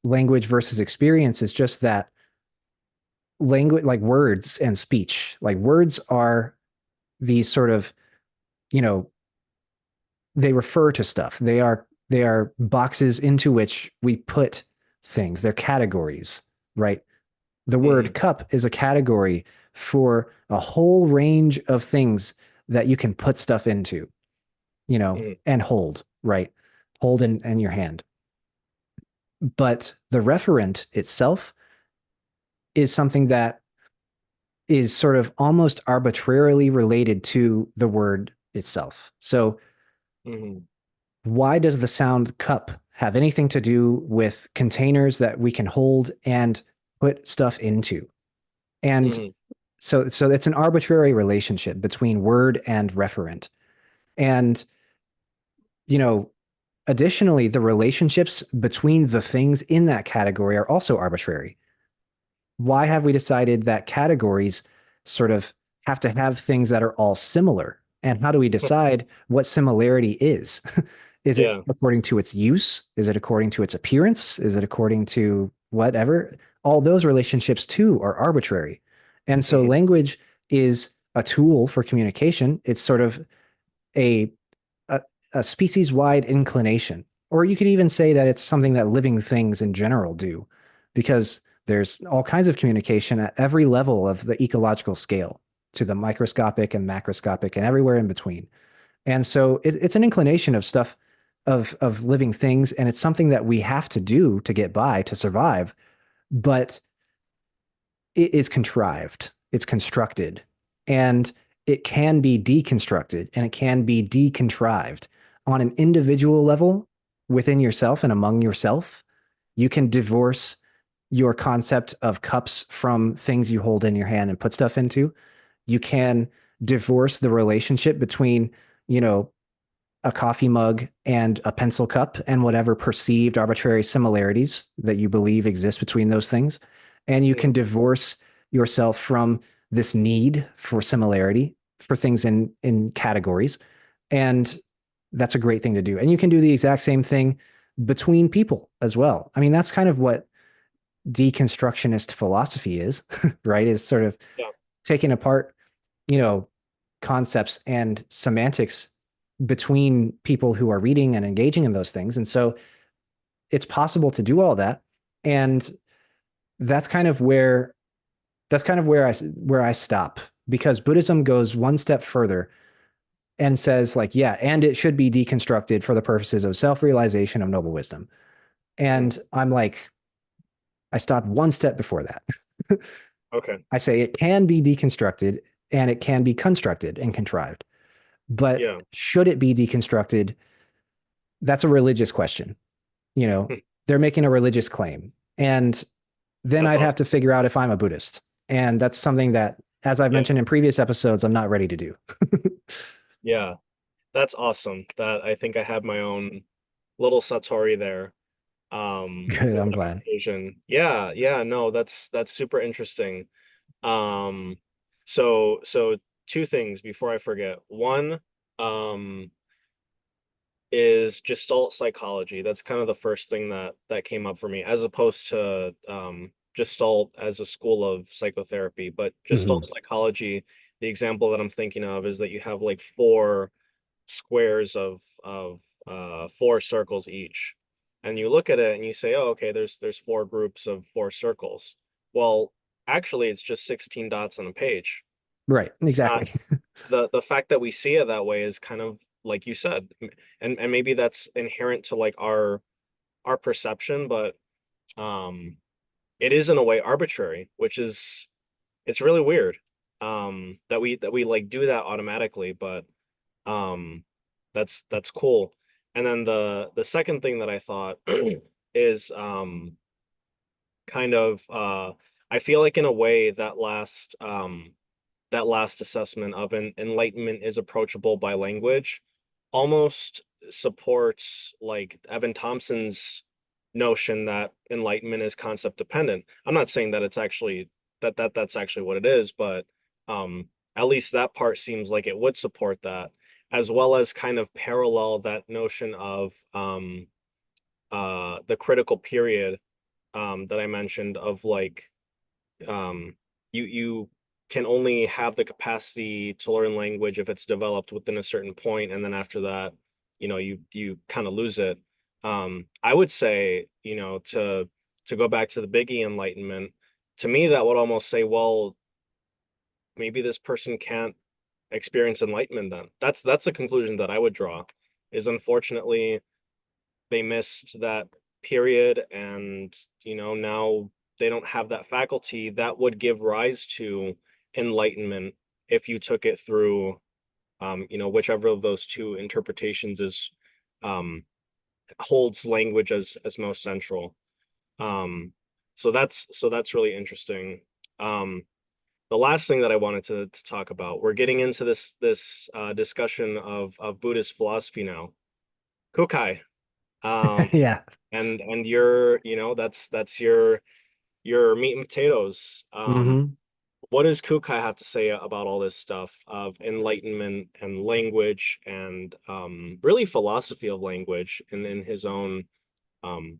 language versus experience is just that language, like words and speech, like words are these sort of, you know, they refer to stuff. They are boxes into which we put things. They're categories, right? The word mm, cup is a category for a whole range of things that you can put stuff into, mm, and hold, right? Hold in your hand. But the referent itself is something that is sort of almost arbitrarily related to the word itself. So, mm, why does the sound cup have anything to do with containers that we can hold and put stuff into? And mm, so it's an arbitrary relationship between word and referent. And, you know, additionally, the relationships between the things in that category are also arbitrary. Why have we decided that categories sort of have to have things that are all similar? And how do we decide what similarity is? Is it yeah. according to its use? Is it according to its appearance? Is it according to whatever? All those relationships too are arbitrary. And so Mm, language is a tool for communication. It's sort of a a, a species wide inclination. Or you could even say that it's something that living things in general do, because there's all kinds of communication at every level of the ecological scale, to the microscopic and macroscopic and everywhere in between. And so it's an inclination of stuff, of living things, and it's something that we have to do to get by, to survive, but it is contrived, it's constructed, and it can be deconstructed and it can be decontrived on an individual level within yourself and among yourself. You can divorce your concept of cups from things you hold in your hand and put stuff into. You can divorce the relationship between, you know, a coffee mug and a pencil cup and whatever perceived arbitrary similarities that you believe exist between those things. And you Mm. can divorce yourself from this need for similarity for things in categories. And that's a great thing to do. And you can do the exact same thing between people as well. I mean, that's kind of what deconstructionist philosophy is, right? Is sort of Yeah. taking apart, you know, concepts and semantics between people who are reading and engaging in those things. And so it's possible to do all that. And that's kind of where I stop, because Buddhism goes one step further and says like, yeah, and it should be deconstructed for the purposes of self-realization of noble wisdom. Mm. And I'm like, I stop one step before that. Okay. I say it can be deconstructed and it can be constructed and contrived. But Yeah. should it be deconstructed? That's a religious question. You know, Hmm. they're making a religious claim. And then That's I'd have awesome. to figure out if I'm a Buddhist. And that's something that, as I've Yeah. mentioned in previous episodes, I'm not ready to do. Yeah. That's awesome. That I think I had my own little satori there. Good. With I'm that glad. conclusion. Yeah, yeah, no, that's super interesting. Um, so two things before I forget. One, um, is Gestalt psychology. That's kind of the first thing that came up for me, as opposed to Gestalt as a school of psychotherapy. But Mm-hmm. Gestalt psychology, the example that I'm thinking of is that you have like four squares of four circles each. And you look at it and you say, oh, okay, there's four groups of four circles. Well, actually it's just 16 dots on a page. Right. It's not Exactly. the fact that we see it that way is kind of like you said. And maybe that's inherent to like our perception, but um it is in a way arbitrary, which is it's really weird. That we like do that automatically, but um, that's cool. And then the second thing that I thought is kind of I feel like in a way that last assessment of enlightenment is approachable by language almost supports like Evan Thompson's notion that enlightenment is concept dependent. I'm not saying that it's actually that's actually what it is, but at least that part seems like it would support that, as well as kind of parallel that notion of the critical period that I mentioned of like you can only have the capacity to learn language if it's developed within a certain point, and then after that, you kind of lose it. I would say, to go back to the Biggie enlightenment, to me that would almost say, well, maybe this person can't experience enlightenment then. That's a conclusion that I would draw, is unfortunately they missed that period, and now they don't have that faculty that would give rise to enlightenment if you took it through whichever of those two interpretations is um holds language as most central. So that's really interesting. um the last thing that I wanted to talk about, we're getting into this discussion of Buddhist philosophy now. Kukai. um Yeah. and that's your meat and potatoes. Hmm. What does Kukai have to say about all this stuff of enlightenment and language and really philosophy of language in his own um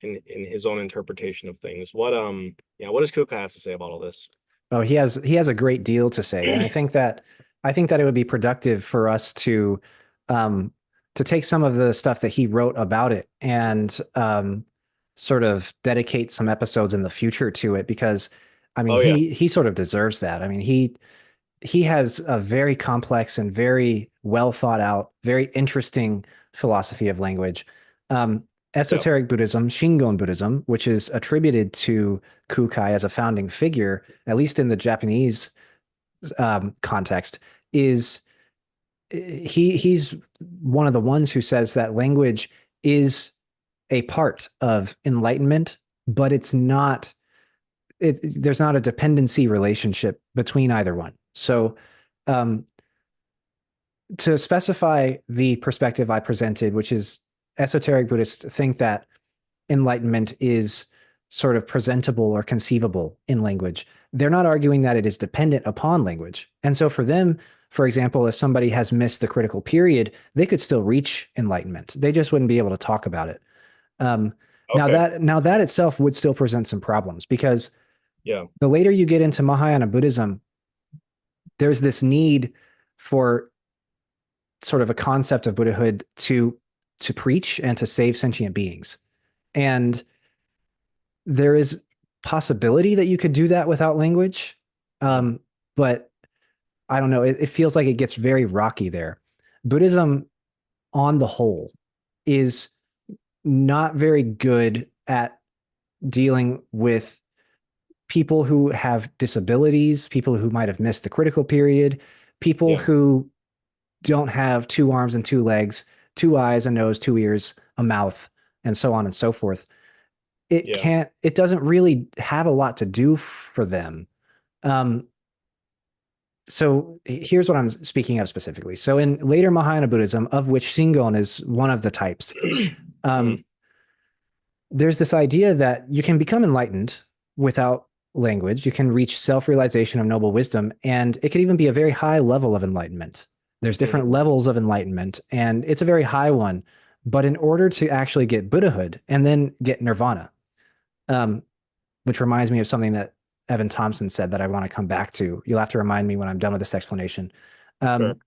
in his own interpretation of things? What does Kukai have to say about all this? Oh, he has a great deal to say, and I think that it would be productive for us um to take some of the stuff that he wrote about it and sort of dedicate some episodes in the future to it, because I mean Oh yeah. he sort of deserves that. I mean he has a very complex and very well thought out, very interesting philosophy of language. Um, Yep. Esoteric Buddhism, Shingon Buddhism, which is attributed to Kukai as a founding figure, at least in the Japanese context, is he's one of the ones who says that language is a part of enlightenment but there's not a dependency relationship between either one. So, um, to specify the perspective I presented, which is esoteric Buddhists think that enlightenment is sort of presentable or conceivable in language. They're not arguing that it is dependent upon language. And so for them, for example, if somebody has missed the critical period, they could still reach enlightenment. They just wouldn't be able to talk about it. Um, Okay. now that itself would still present some problems because Yeah. the later you get into Mahayana Buddhism, there's this need for sort of a concept of Buddhahood to preach and to save sentient beings. And there is possibility that you could do that without language. Mm. But I don't know. It feels like it gets very rocky there. Buddhism, on the whole, is not very good at dealing with people who have disabilities, people who might have missed the critical period, people Yeah. who don't have two arms and two legs, two eyes, a nose, two ears, a mouth, and so on and so forth. Yeah. It doesn't really have a lot to do for them. Um, so here's what I'm speaking of specifically. So in later Mahayana Buddhism, of which Shingon is one of the types, Mm. um, there's this idea that you can become enlightened without language. You can reach self-realization of noble wisdom, and it could even be a very high level of enlightenment. There's different Mhm. levels of enlightenment, and it's a very high one. But in order to actually get Buddhahood and then get nirvana, um, which reminds me of something that Evan Thompson said that I want to come back to. You'll have to remind me when I'm done with this explanation. Sure. Um,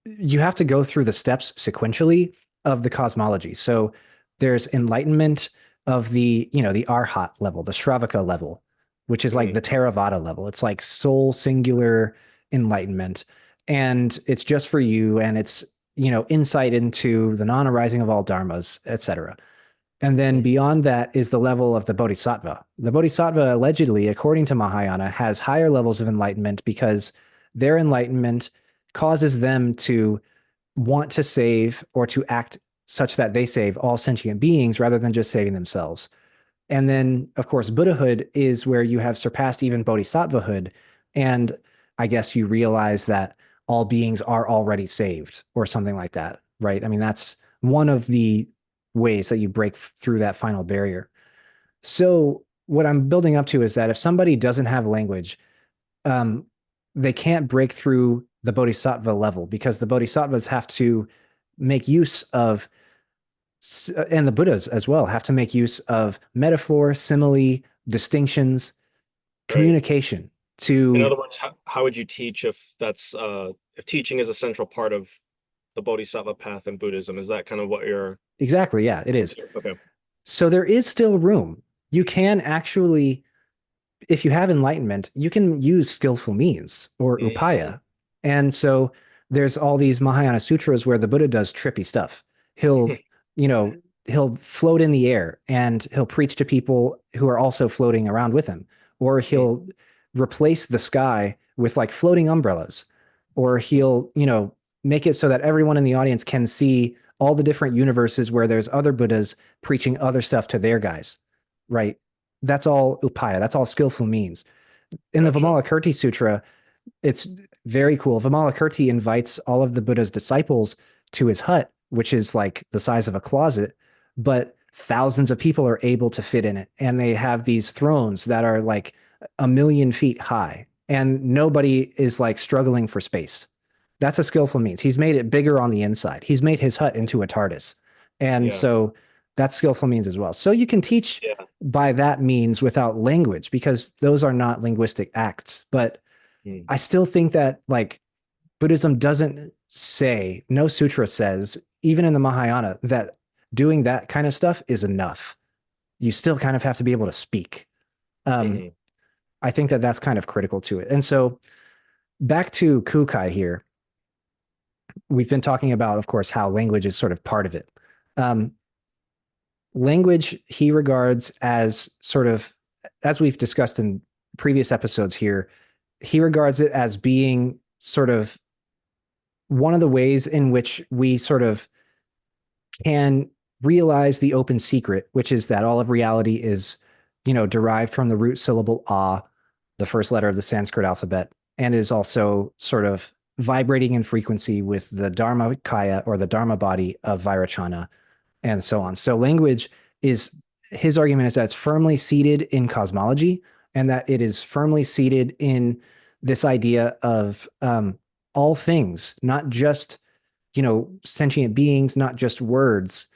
you have to go through the steps sequentially of the cosmology. So there's enlightenment of the Arhat level, the Shravaka level, which is like Mm. the Theravada level. It's like soul singular enlightenment. And it's just for you. And it's, insight into the non-arising of all dharmas, etc. And then Mm. beyond that is the level of the Bodhisattva. The Bodhisattva, allegedly, according to Mahayana, has higher levels of enlightenment because their enlightenment causes them to want to save or to act such that they save all sentient beings rather than just saving themselves. And then, of course, Buddhahood is where you have surpassed even Bodhisattvahood. And I guess you realize that all beings are already saved or something like that, right? I mean, that's one of the ways that you break through that final barrier. So, what I'm building up to is that if somebody doesn't have language, um, they can't break through the Bodhisattva level because the Bodhisattvas have to make use of and the Buddhas as well have to make use of metaphor, simile, distinctions, Right. communication In to other words, how would you teach if teaching is a central part of the Bodhisattva path in Buddhism? Is that kind of what you're exactly, yeah, it is. okay? So there is still room. You can actually, if you have enlightenment, you can use skillful means or Mm. upaya. And so there's all these Mahayana sutras where the Buddha does trippy stuff. He'll, you know, he'll float in the air and he'll preach to people who are also floating around with him, or Mm. he'll replace the sky with like floating umbrellas, or he'll, make it so that everyone in the audience can see all the different universes where there's other Buddhas preaching other stuff to their guys, right? That's all upaya. That's all skillful means. In the Gotcha. Vimalakirti Sutra, it's very cool. Vimalakirti invites all of the Buddha's disciples to his hut, which is like the size of a closet, but thousands of people are able to fit in it. And they have these thrones that are like 1,000,000 feet high, and nobody is like struggling for space. That's a skillful means. He's made it bigger on the inside. He's made his hut into a TARDIS. And Yeah. so that's skillful means as well. So you can teach Yeah. by that means without language because those are not linguistic acts. But Mm. I still think that like Buddhism doesn't say, no sutra says, even in the Mahayana, that doing that kind of stuff is enough. You still kind of have to be able to speak. Um, Mhm. I think that that's kind of critical to it. And so back to Kukai here, we've been talking about, of course, how language is sort of part of it. Um, Language he regards as sort of, as we've discussed in previous episodes here, he regards it as being sort of one of the ways in which we sort of can realize the open secret, which is that all of reality is, derived from the root syllable ah, the first letter of the Sanskrit alphabet, and is also sort of vibrating in frequency with the Dharma Kaya or the Dharma body of Vairocana, and so on. So language is his argument is that it's firmly seated in cosmology and that it is firmly seated in this idea of all things, not just sentient beings, not just words,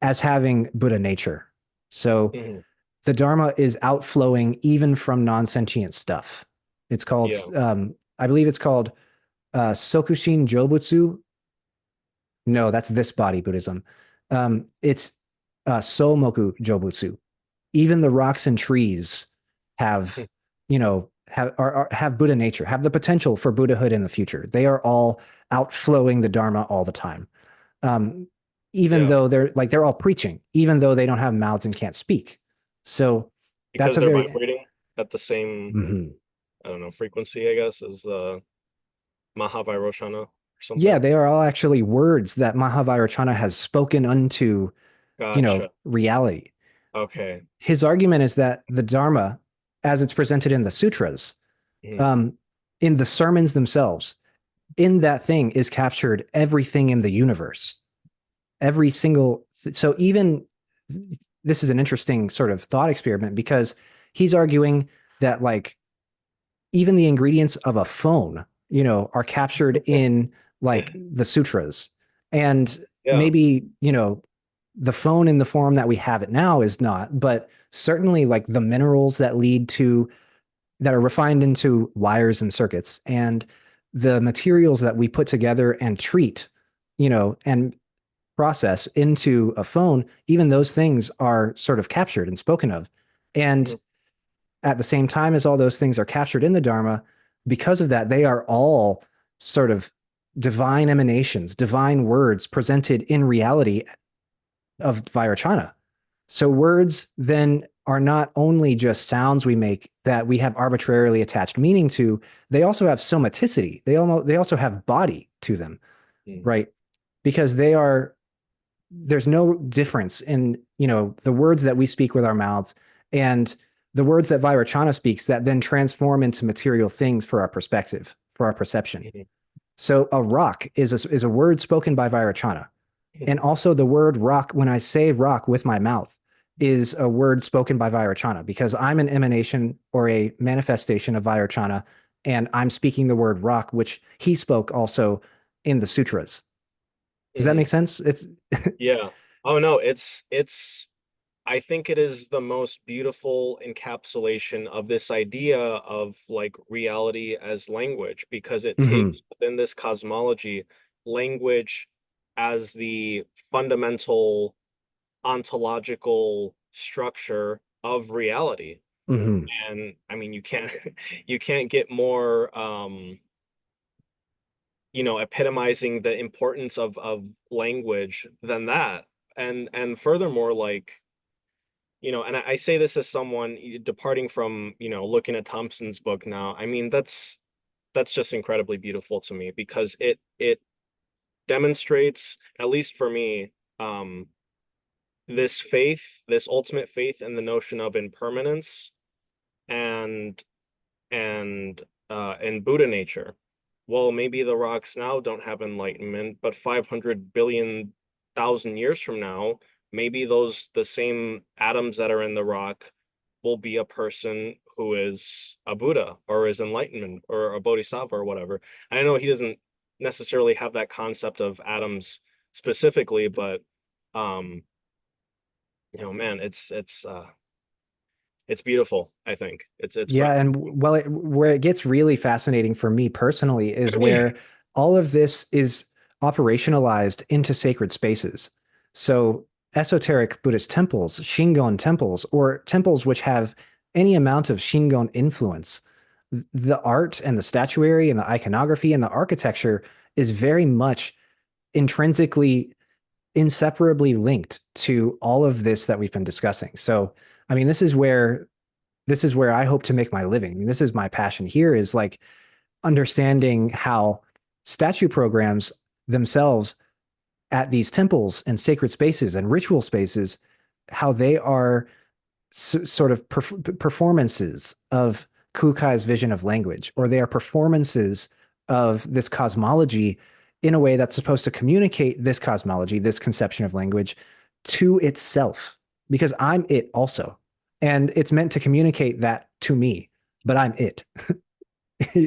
as having Buddha nature. So Mhm. the Dharma is outflowing even from non-sentient stuff. It's called, Yeah. I believe it's called Sokushin Jobutsu. No, that's this body Buddhism. It's Somoku Jobutsu. Even the rocks and trees have, have Buddha nature, have the potential for Buddhahood in the future. They are all outflowing the Dharma all the time. Um, even Yeah. though they're all preaching, even though they don't have mouths and can't speak. So that's Because a they're very vibrating at the same, Mhm. I don't know, frequency, I guess, as the Mahavairosana or Yeah, something. they are all actually words that Mahavairochana has spoken unto, Gotcha. reality. Okay. His argument is that the Dharma, as it's presented in the sutras, Mhm. um, in the sermons themselves, in that thing is captured everything in the universe. Every single, so even this is an interesting sort of thought experiment because he's arguing that like even the ingredients of a phone, are captured in like the sutras. And Yeah. maybe, the phone in the form that we have it now is not, but certainly like the minerals that lead to that are refined into wires and circuits and the materials that we put together and treat, and process into a phone, even those things are sort of captured and spoken of. And Mhm. at the same time as all those things are captured in the Dharma, because of that, they are all sort of divine emanations, divine words presented in reality of Vairocana. So words then are not only just sounds we make that we have arbitrarily attached meaning to, they also have somaticity. They also have body to them, Mhm. right? Because there's no difference in, the words that we speak with our mouths and the words that Vairocana speaks that then transform into material things for our perspective, for our perception. Mhm. So a rock is a word spoken by Vairocana. And also the word rock, when I say rock with my mouth, is a word spoken by Vairocana because I'm an emanation or a manifestation of Vairocana, and I'm speaking the word rock, which he spoke also in the sutras. Does that Mhm. make sense? It's Yeah. Oh no, it's I think it is the most beautiful encapsulation of this idea of like reality as language because it Mhm. takes within this cosmology language as the fundamental ontological structure of reality. Mhm. And I mean you can't you can't get more epitomizing the importance of language than that. And furthermore, like, and I say this as someone departing from, looking at Thompson's book now. I mean, that's just incredibly beautiful to me because it demonstrates, at least for me, this faith, this ultimate faith in the notion of impermanence and and Buddha nature. Well, maybe the rocks now don't have enlightenment, but 500 billion thousand years from now, maybe those the same atoms that are in the rock will be a person who is a Buddha or is enlightenment or a bodhisattva or whatever. I know he doesn't necessarily have that concept of atoms specifically, but um, man, it's beautiful, I think. It's Yeah, and breathtaking. well, where it gets really fascinating for me personally is where all of this is operationalized into sacred spaces. So, esoteric Buddhist temples, Shingon temples, or temples which have any amount of Shingon influence, the art and the statuary and the iconography and the architecture is very much intrinsically, inseparably linked to all of this that we've been discussing. So, I mean, this is where I hope to make my living. This is my passion here is like understanding how statue programs themselves at these temples and sacred spaces and ritual spaces, how they are sort of performances of Kukai's vision of language, or they are performances of this cosmology in a way that's supposed to communicate this cosmology, this conception of language to itself, because I'm it also. And it's meant to communicate that to me, but I'm it.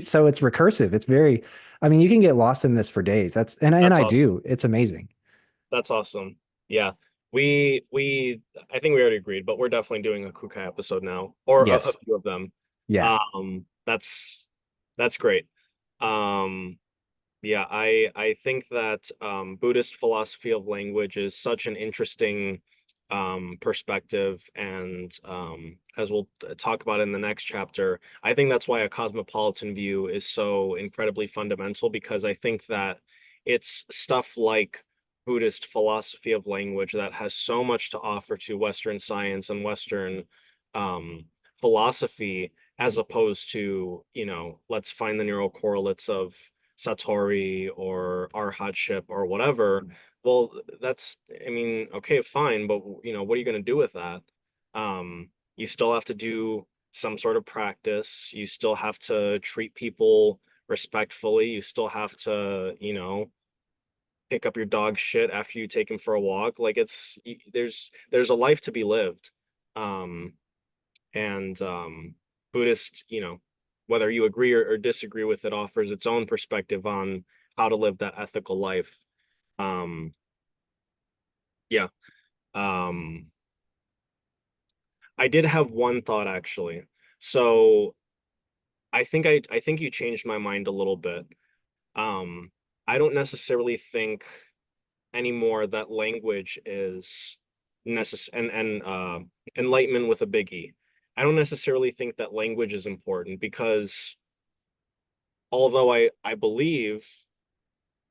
So it's recursive. It's very, I mean, you can get lost in this for days. And That's I awesome. do. It's amazing. That's awesome. Yeah. We I think we already agreed, but we're definitely doing a Kukai episode now, or a Yes. few of them. Yeah. That's great. Um, yeah, I think that Buddhist philosophy of language is such an interesting perspective, and as we'll talk about in the next chapter, I think that's why a cosmopolitan view is so incredibly fundamental, because I think that it's stuff like Buddhist philosophy of language that has so much to offer to Western science and Western philosophy, as opposed to, let's find the neural correlates of Satori or arhatship or whatever. Well, I mean, okay, fine, but what are you going to do with that? You still have to do some sort of practice. You still have to treat people respectfully. You still have to, pick up your dog shit after you take him for a walk. Like there's a life to be lived. Um, and Buddhist, whether you agree or disagree with it, offers its own perspective on how to live that ethical life. Um, yeah. Um, I did have one thought actually. So I think you changed my mind a little bit. Um, I don't necessarily think anymore that language is necessary, and enlightenment with a biggie. I don't necessarily think that language is important, because although I believe,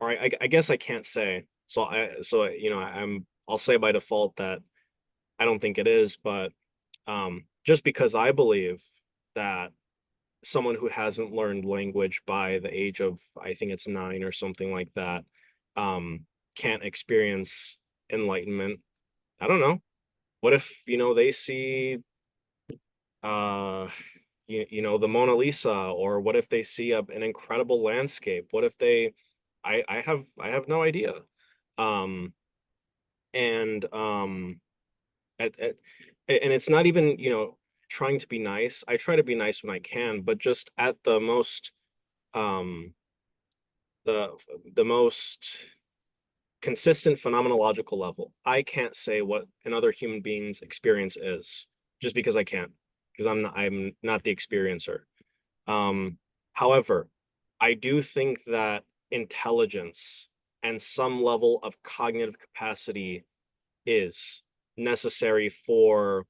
or I guess I can't say. I'll say by default that I don't think it is, but just because I believe that someone who hasn't learned language by the age of, I think it's 9 or something like that, can't experience enlightenment. I don't know. What if, they see uh the Mona Lisa, or what if they see an incredible landscape? What if they I have no idea. Um and at and it's not even, trying to be nice. I try to be nice when I can, but just at the most um the the most consistent phenomenological level, I can't say what another human being's experience is, just because I can't, because I'm not the experiencer. Um, However, I do think that intelligence and some level of cognitive capacity is necessary for,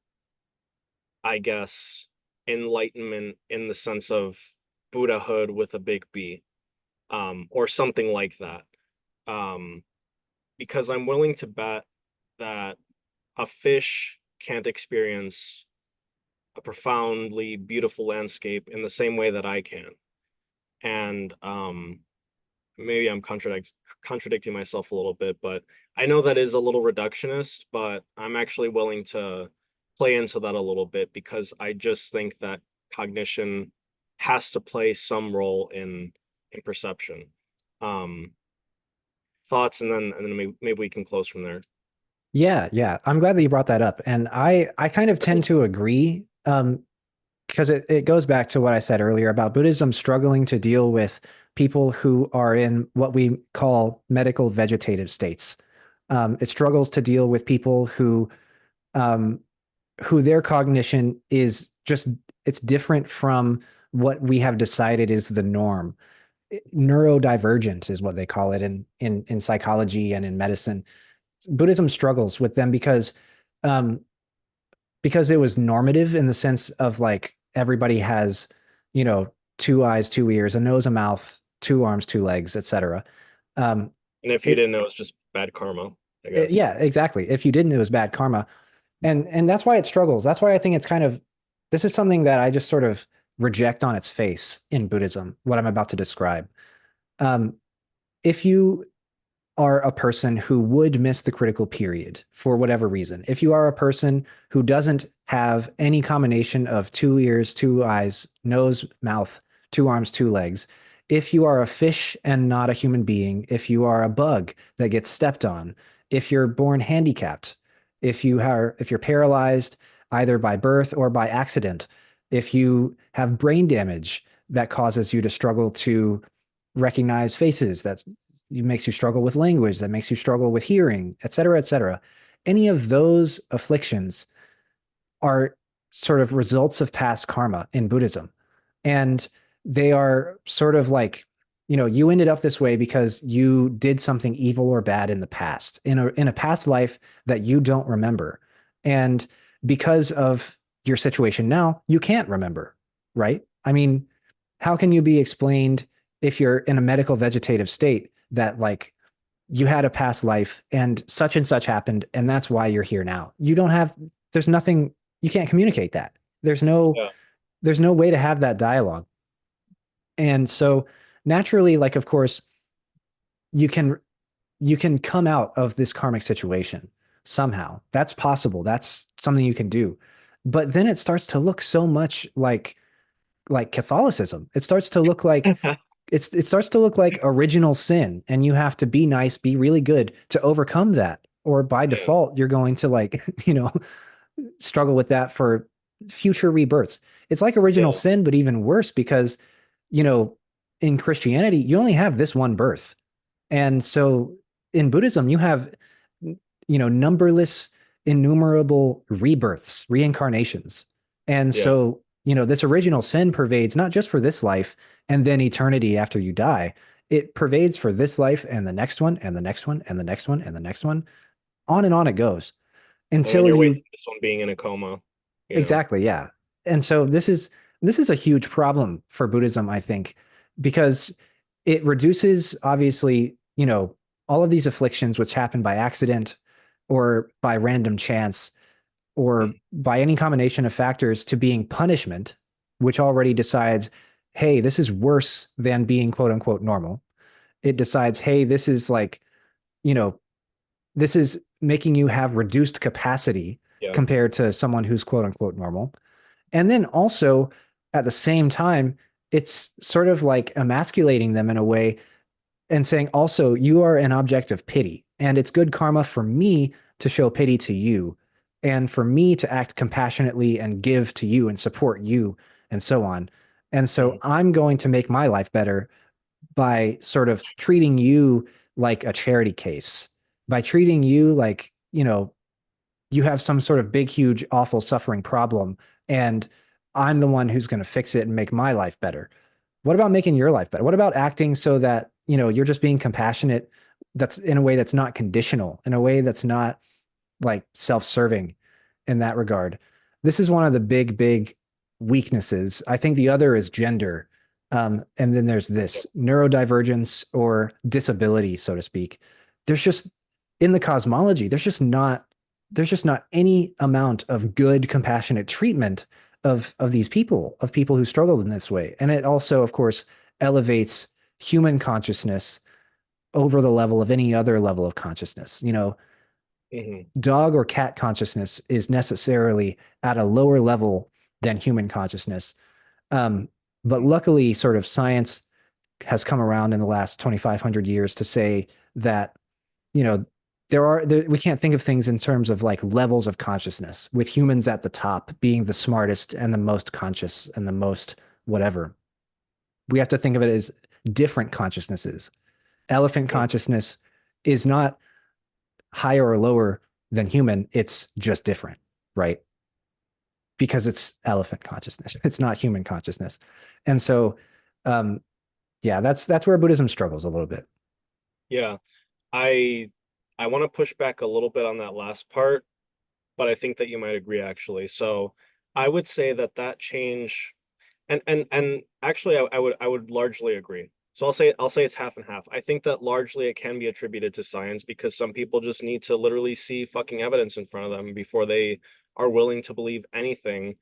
I guess, enlightenment in the sense of Buddhahood with a big B, or something like that. Um, because I'm willing to bet that a fish can't experience a profoundly beautiful landscape in the same way that I can. And maybe I'm contradicting myself a little bit, but I know that is a little reductionist, but I'm actually willing to play into that a little bit, because I just think that cognition has to play some role in perception. Um, Thoughts, and then maybe we can close from there. Yeah, yeah. I'm glad that you brought that up. And I kind of tend to agree, because it goes back to what I said earlier about Buddhism struggling to deal with people who are in what we call medical vegetative states. It struggles to deal with people um, who their cognition is just, it's different from what we have decided is the norm. Neurodivergent is what they call it in psychology and in medicine. Buddhism struggles with them um, because it was normative in the sense of like everybody has, two eyes, two ears, a nose, a mouth, two arms, two legs, etc. Um, And if you it, didn't know, it's just bad karma, I guess. yeah, exactly. If you didn't, it was bad karma, and that's why it struggles. That's why I think it's kind of, this is something that I just sort of reject on its face in Buddhism. What I'm about to describe. Um, if you are a person who would miss the critical period for whatever reason, if you are a person who doesn't have any combination of two ears, two eyes, nose, mouth, two arms, two legs, if you are a fish and not a human being, if you are a bug that gets stepped on, if you're born handicapped, if you're paralyzed either by birth or by accident, if you have brain damage that causes you to struggle to recognize faces, that makes you struggle with language, that makes you struggle with hearing, et cetera, et cetera. Any of those afflictions are sort of results of past karma in Buddhism. And they are sort of like, you ended up this way because you did something evil or bad in the past, in a past life that you don't remember. And because of your situation now, you can't remember, right? I mean, how can you be explained if you're in a medical vegetative state that like you had a past life and such happened and that's why you're here now? You don't have there's nothing you can't communicate that. There's no Yeah. there's no way to have that dialogue. And so naturally, like of course, you can you can come out of this karmic situation somehow. That's possible. That's something you can do. But then it starts to look so much like Catholicism. It starts to look like it starts to look like original sin, and you have to be nice, be really good to overcome that. Or by Yeah. default, you're going to like, struggle with that for future rebirths. It's like original Yeah. sin, but even worse because, you know, in Christianity, you only have this one birth. And so in Buddhism, you have, numberless, innumerable rebirths, reincarnations. And Yeah. so, this original sin pervades not just for this life and then eternity after you die. It pervades for this life and the next one and the next one and the next one and the next one. On and on it goes On until your way to you this one being in a coma, you know. exactly, yeah. And so this is a huge problem for Buddhism, I think, because it reduces obviously, all of these afflictions which happen by accident or by random chance or Mhm. by any combination of factors to being punishment, which already decides, hey, this is worse than being quote unquote normal. It decides, hey, this is like, you know, this is making you have reduced capacity Yeah. compared to someone who's quote unquote normal. And then also at the same time, it's sort of like emasculating them in a way and saying, also, you are an object of pity. And it's good karma for me to show pity to you and for me to act compassionately and give to you and support you and so on. And so Mhm. I'm going to make my life better by sort of treating you like a charity case, by treating you like, you have some sort of big, huge, awful suffering problem, and I'm the one who's going to fix it and make my life better. What about making your life better? What about acting so that, you're just being compassionate, that's in a way that's not conditional, in a way that's not like self-serving in that regard? This is one of the big, big weaknesses. I think the other is gender. And then there's Yep. this neurodivergence or disability, so to speak. There's just in the cosmology, there's just not any amount of good, compassionate treatment of these people, of people who struggled in this way. And it also, of course, elevates human consciousness over the level of any other level of consciousness. Mhm. Dog or cat consciousness is necessarily at a lower level than human consciousness. Um, but Mhm. luckily, sort of science has come around in the last 2,500 years to say that, you know, we can't think of things in terms of like levels of consciousness, with humans at the top being the smartest and the most conscious and the most whatever. We have to think of it as different consciousnesses. Elephant Mhm. consciousness is not higher or lower than human, it's just different, right? Because it's elephant consciousness. It's not human consciousness. And so um yeah, that's where Buddhism struggles a little bit. Yeah. I I want to push back a little bit on that last part, but I think that you might agree actually. So I would say that that change, and actually I would largely agree. So I'll say it's half and half. I think that largely it can be attributed to science because some people just need to literally see fucking evidence in front of them before they are willing to believe anything.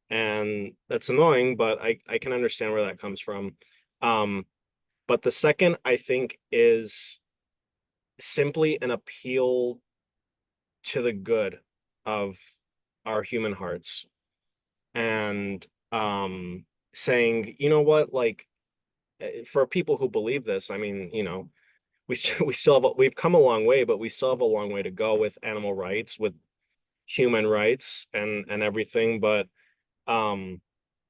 And that's annoying, but I can understand where that comes from. Um, but the second I think is simply an appeal to the good of our human hearts, and saying, you know what, like, for people who believe this, I mean, we still have, we've come a long way, but we still have a long way to go with animal rights, with human rights, and everything. But um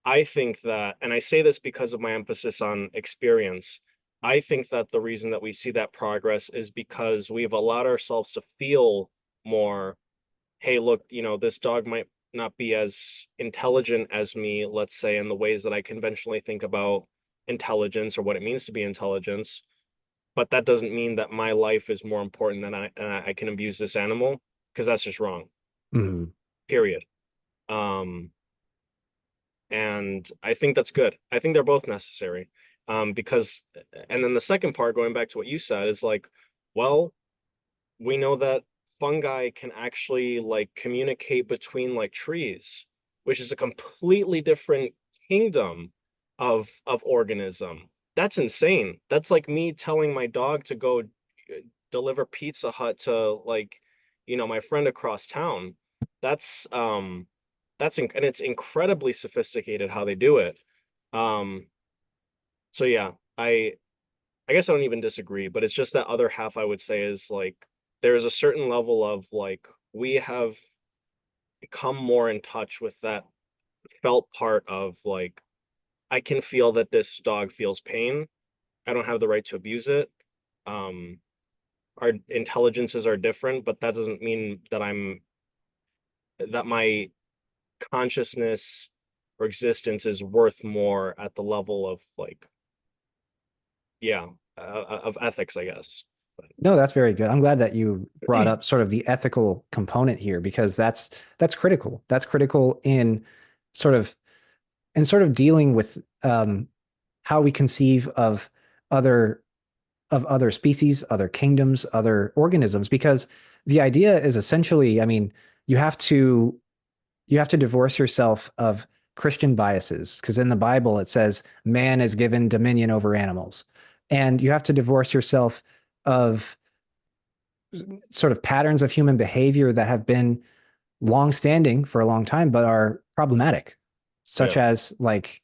I think that, and I say this because of my emphasis on experience, I think that the reason that we see that progress is because we've allowed ourselves to feel more, hey, look, this dog might not be as intelligent as me, let's say, in the ways that I conventionally think about intelligence or what it means to be intelligence. But that doesn't mean that my life is more important than I can abuse this animal, because that's just wrong. Mhm. Period. Um, and I think that's good. I think they're both necessary. Because, and then the second part, going back to what you said, is like, well, we know that fungi can actually like communicate between like trees, which is a completely different kingdom of organism. That's insane. That's like me telling my dog to go deliver Pizza Hut to, like, my friend across town. That's and it's incredibly sophisticated how they do it. Um so yeah, I guess I don't even disagree, but it's just that other half I would say is like there's a certain level of like we have become more in touch with that felt part of like I can feel that this dog feels pain. I don't have the right to abuse it. Um our intelligences are different, but that doesn't mean that my consciousness or existence is worth more at the level of like, yeah, of ethics, I guess. But No, that's very good. I'm glad that you brought up sort of the ethical component here because that's critical. That's critical sort of in sort of dealing with how we conceive other of other species, other kingdoms, other organisms, because the idea is essentially, I mean, you have to you have to divorce yourself of Christian biases, because in the Bible it says man is given dominion over animals. And you have to divorce yourself of sort of patterns of human behavior that have been long-standing for a long time, but are problematic, such yeah. as like,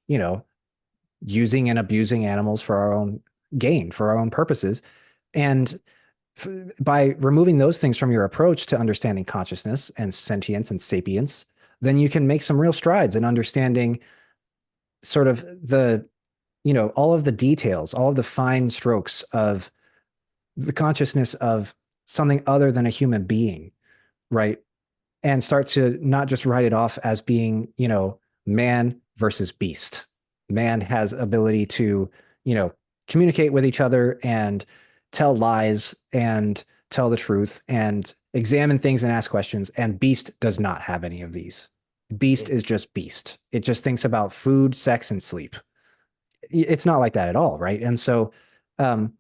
using and abusing animals for our own gain, for our own purposes. And by removing those things from your approach to understanding consciousness and sentience and sapience, then you can make some real strides in understanding sort of all of the details, all of the fine strokes of the consciousness of something other than a human being, right? And start to not just write it off as being, man versus beast. Man has ability to, you know, communicate with each other and tell lies and tell the truth and examine things and ask questions. And beast does not have any of these. Beast is just beast. It just thinks about food, sex, and sleep. It's not like that at all, right? And so, um,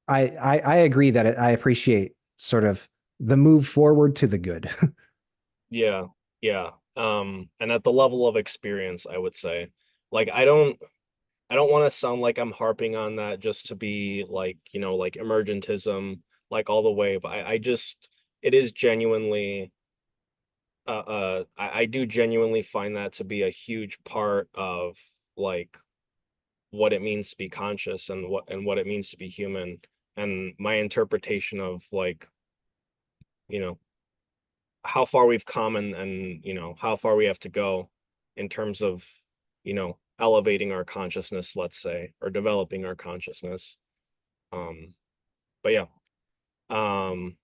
I agree that I appreciate sort of the move forward to the good. Yeah, yeah. And at the level of experience, I would say, like, I don't want to sound like I'm harping on that just to be like, like emergentism, like all the way, but I just, it is genuinely, I do genuinely find that to be a huge part of like what it means to be conscious, and what it means to be human, and my interpretation of like, you know, how far we've come, and how far we have to go in terms of, elevating our consciousness, let's say, or developing our consciousness. But yeah, um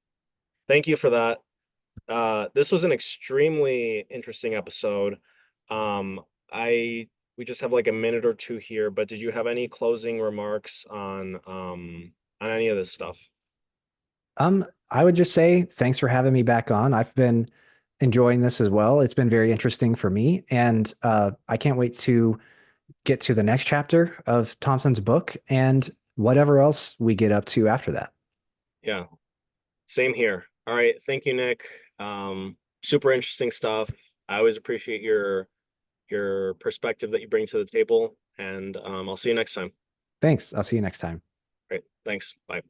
thank you for that. This was an extremely interesting episode. um I We just have like a minute or two here, but did you have any closing remarks on any of this stuff? I would just say thanks for having me back on. I've been enjoying this as well. It's been very interesting for me, and I can't wait to get to the next chapter of Thompson's book and whatever else we get up to after that. Yeah, same here. All right, thank you, Nick. Super interesting stuff. I always appreciate your perspective that you bring to the table, and I'll see you next time. Thanks. I'll see you next time. Great, thanks. Bye.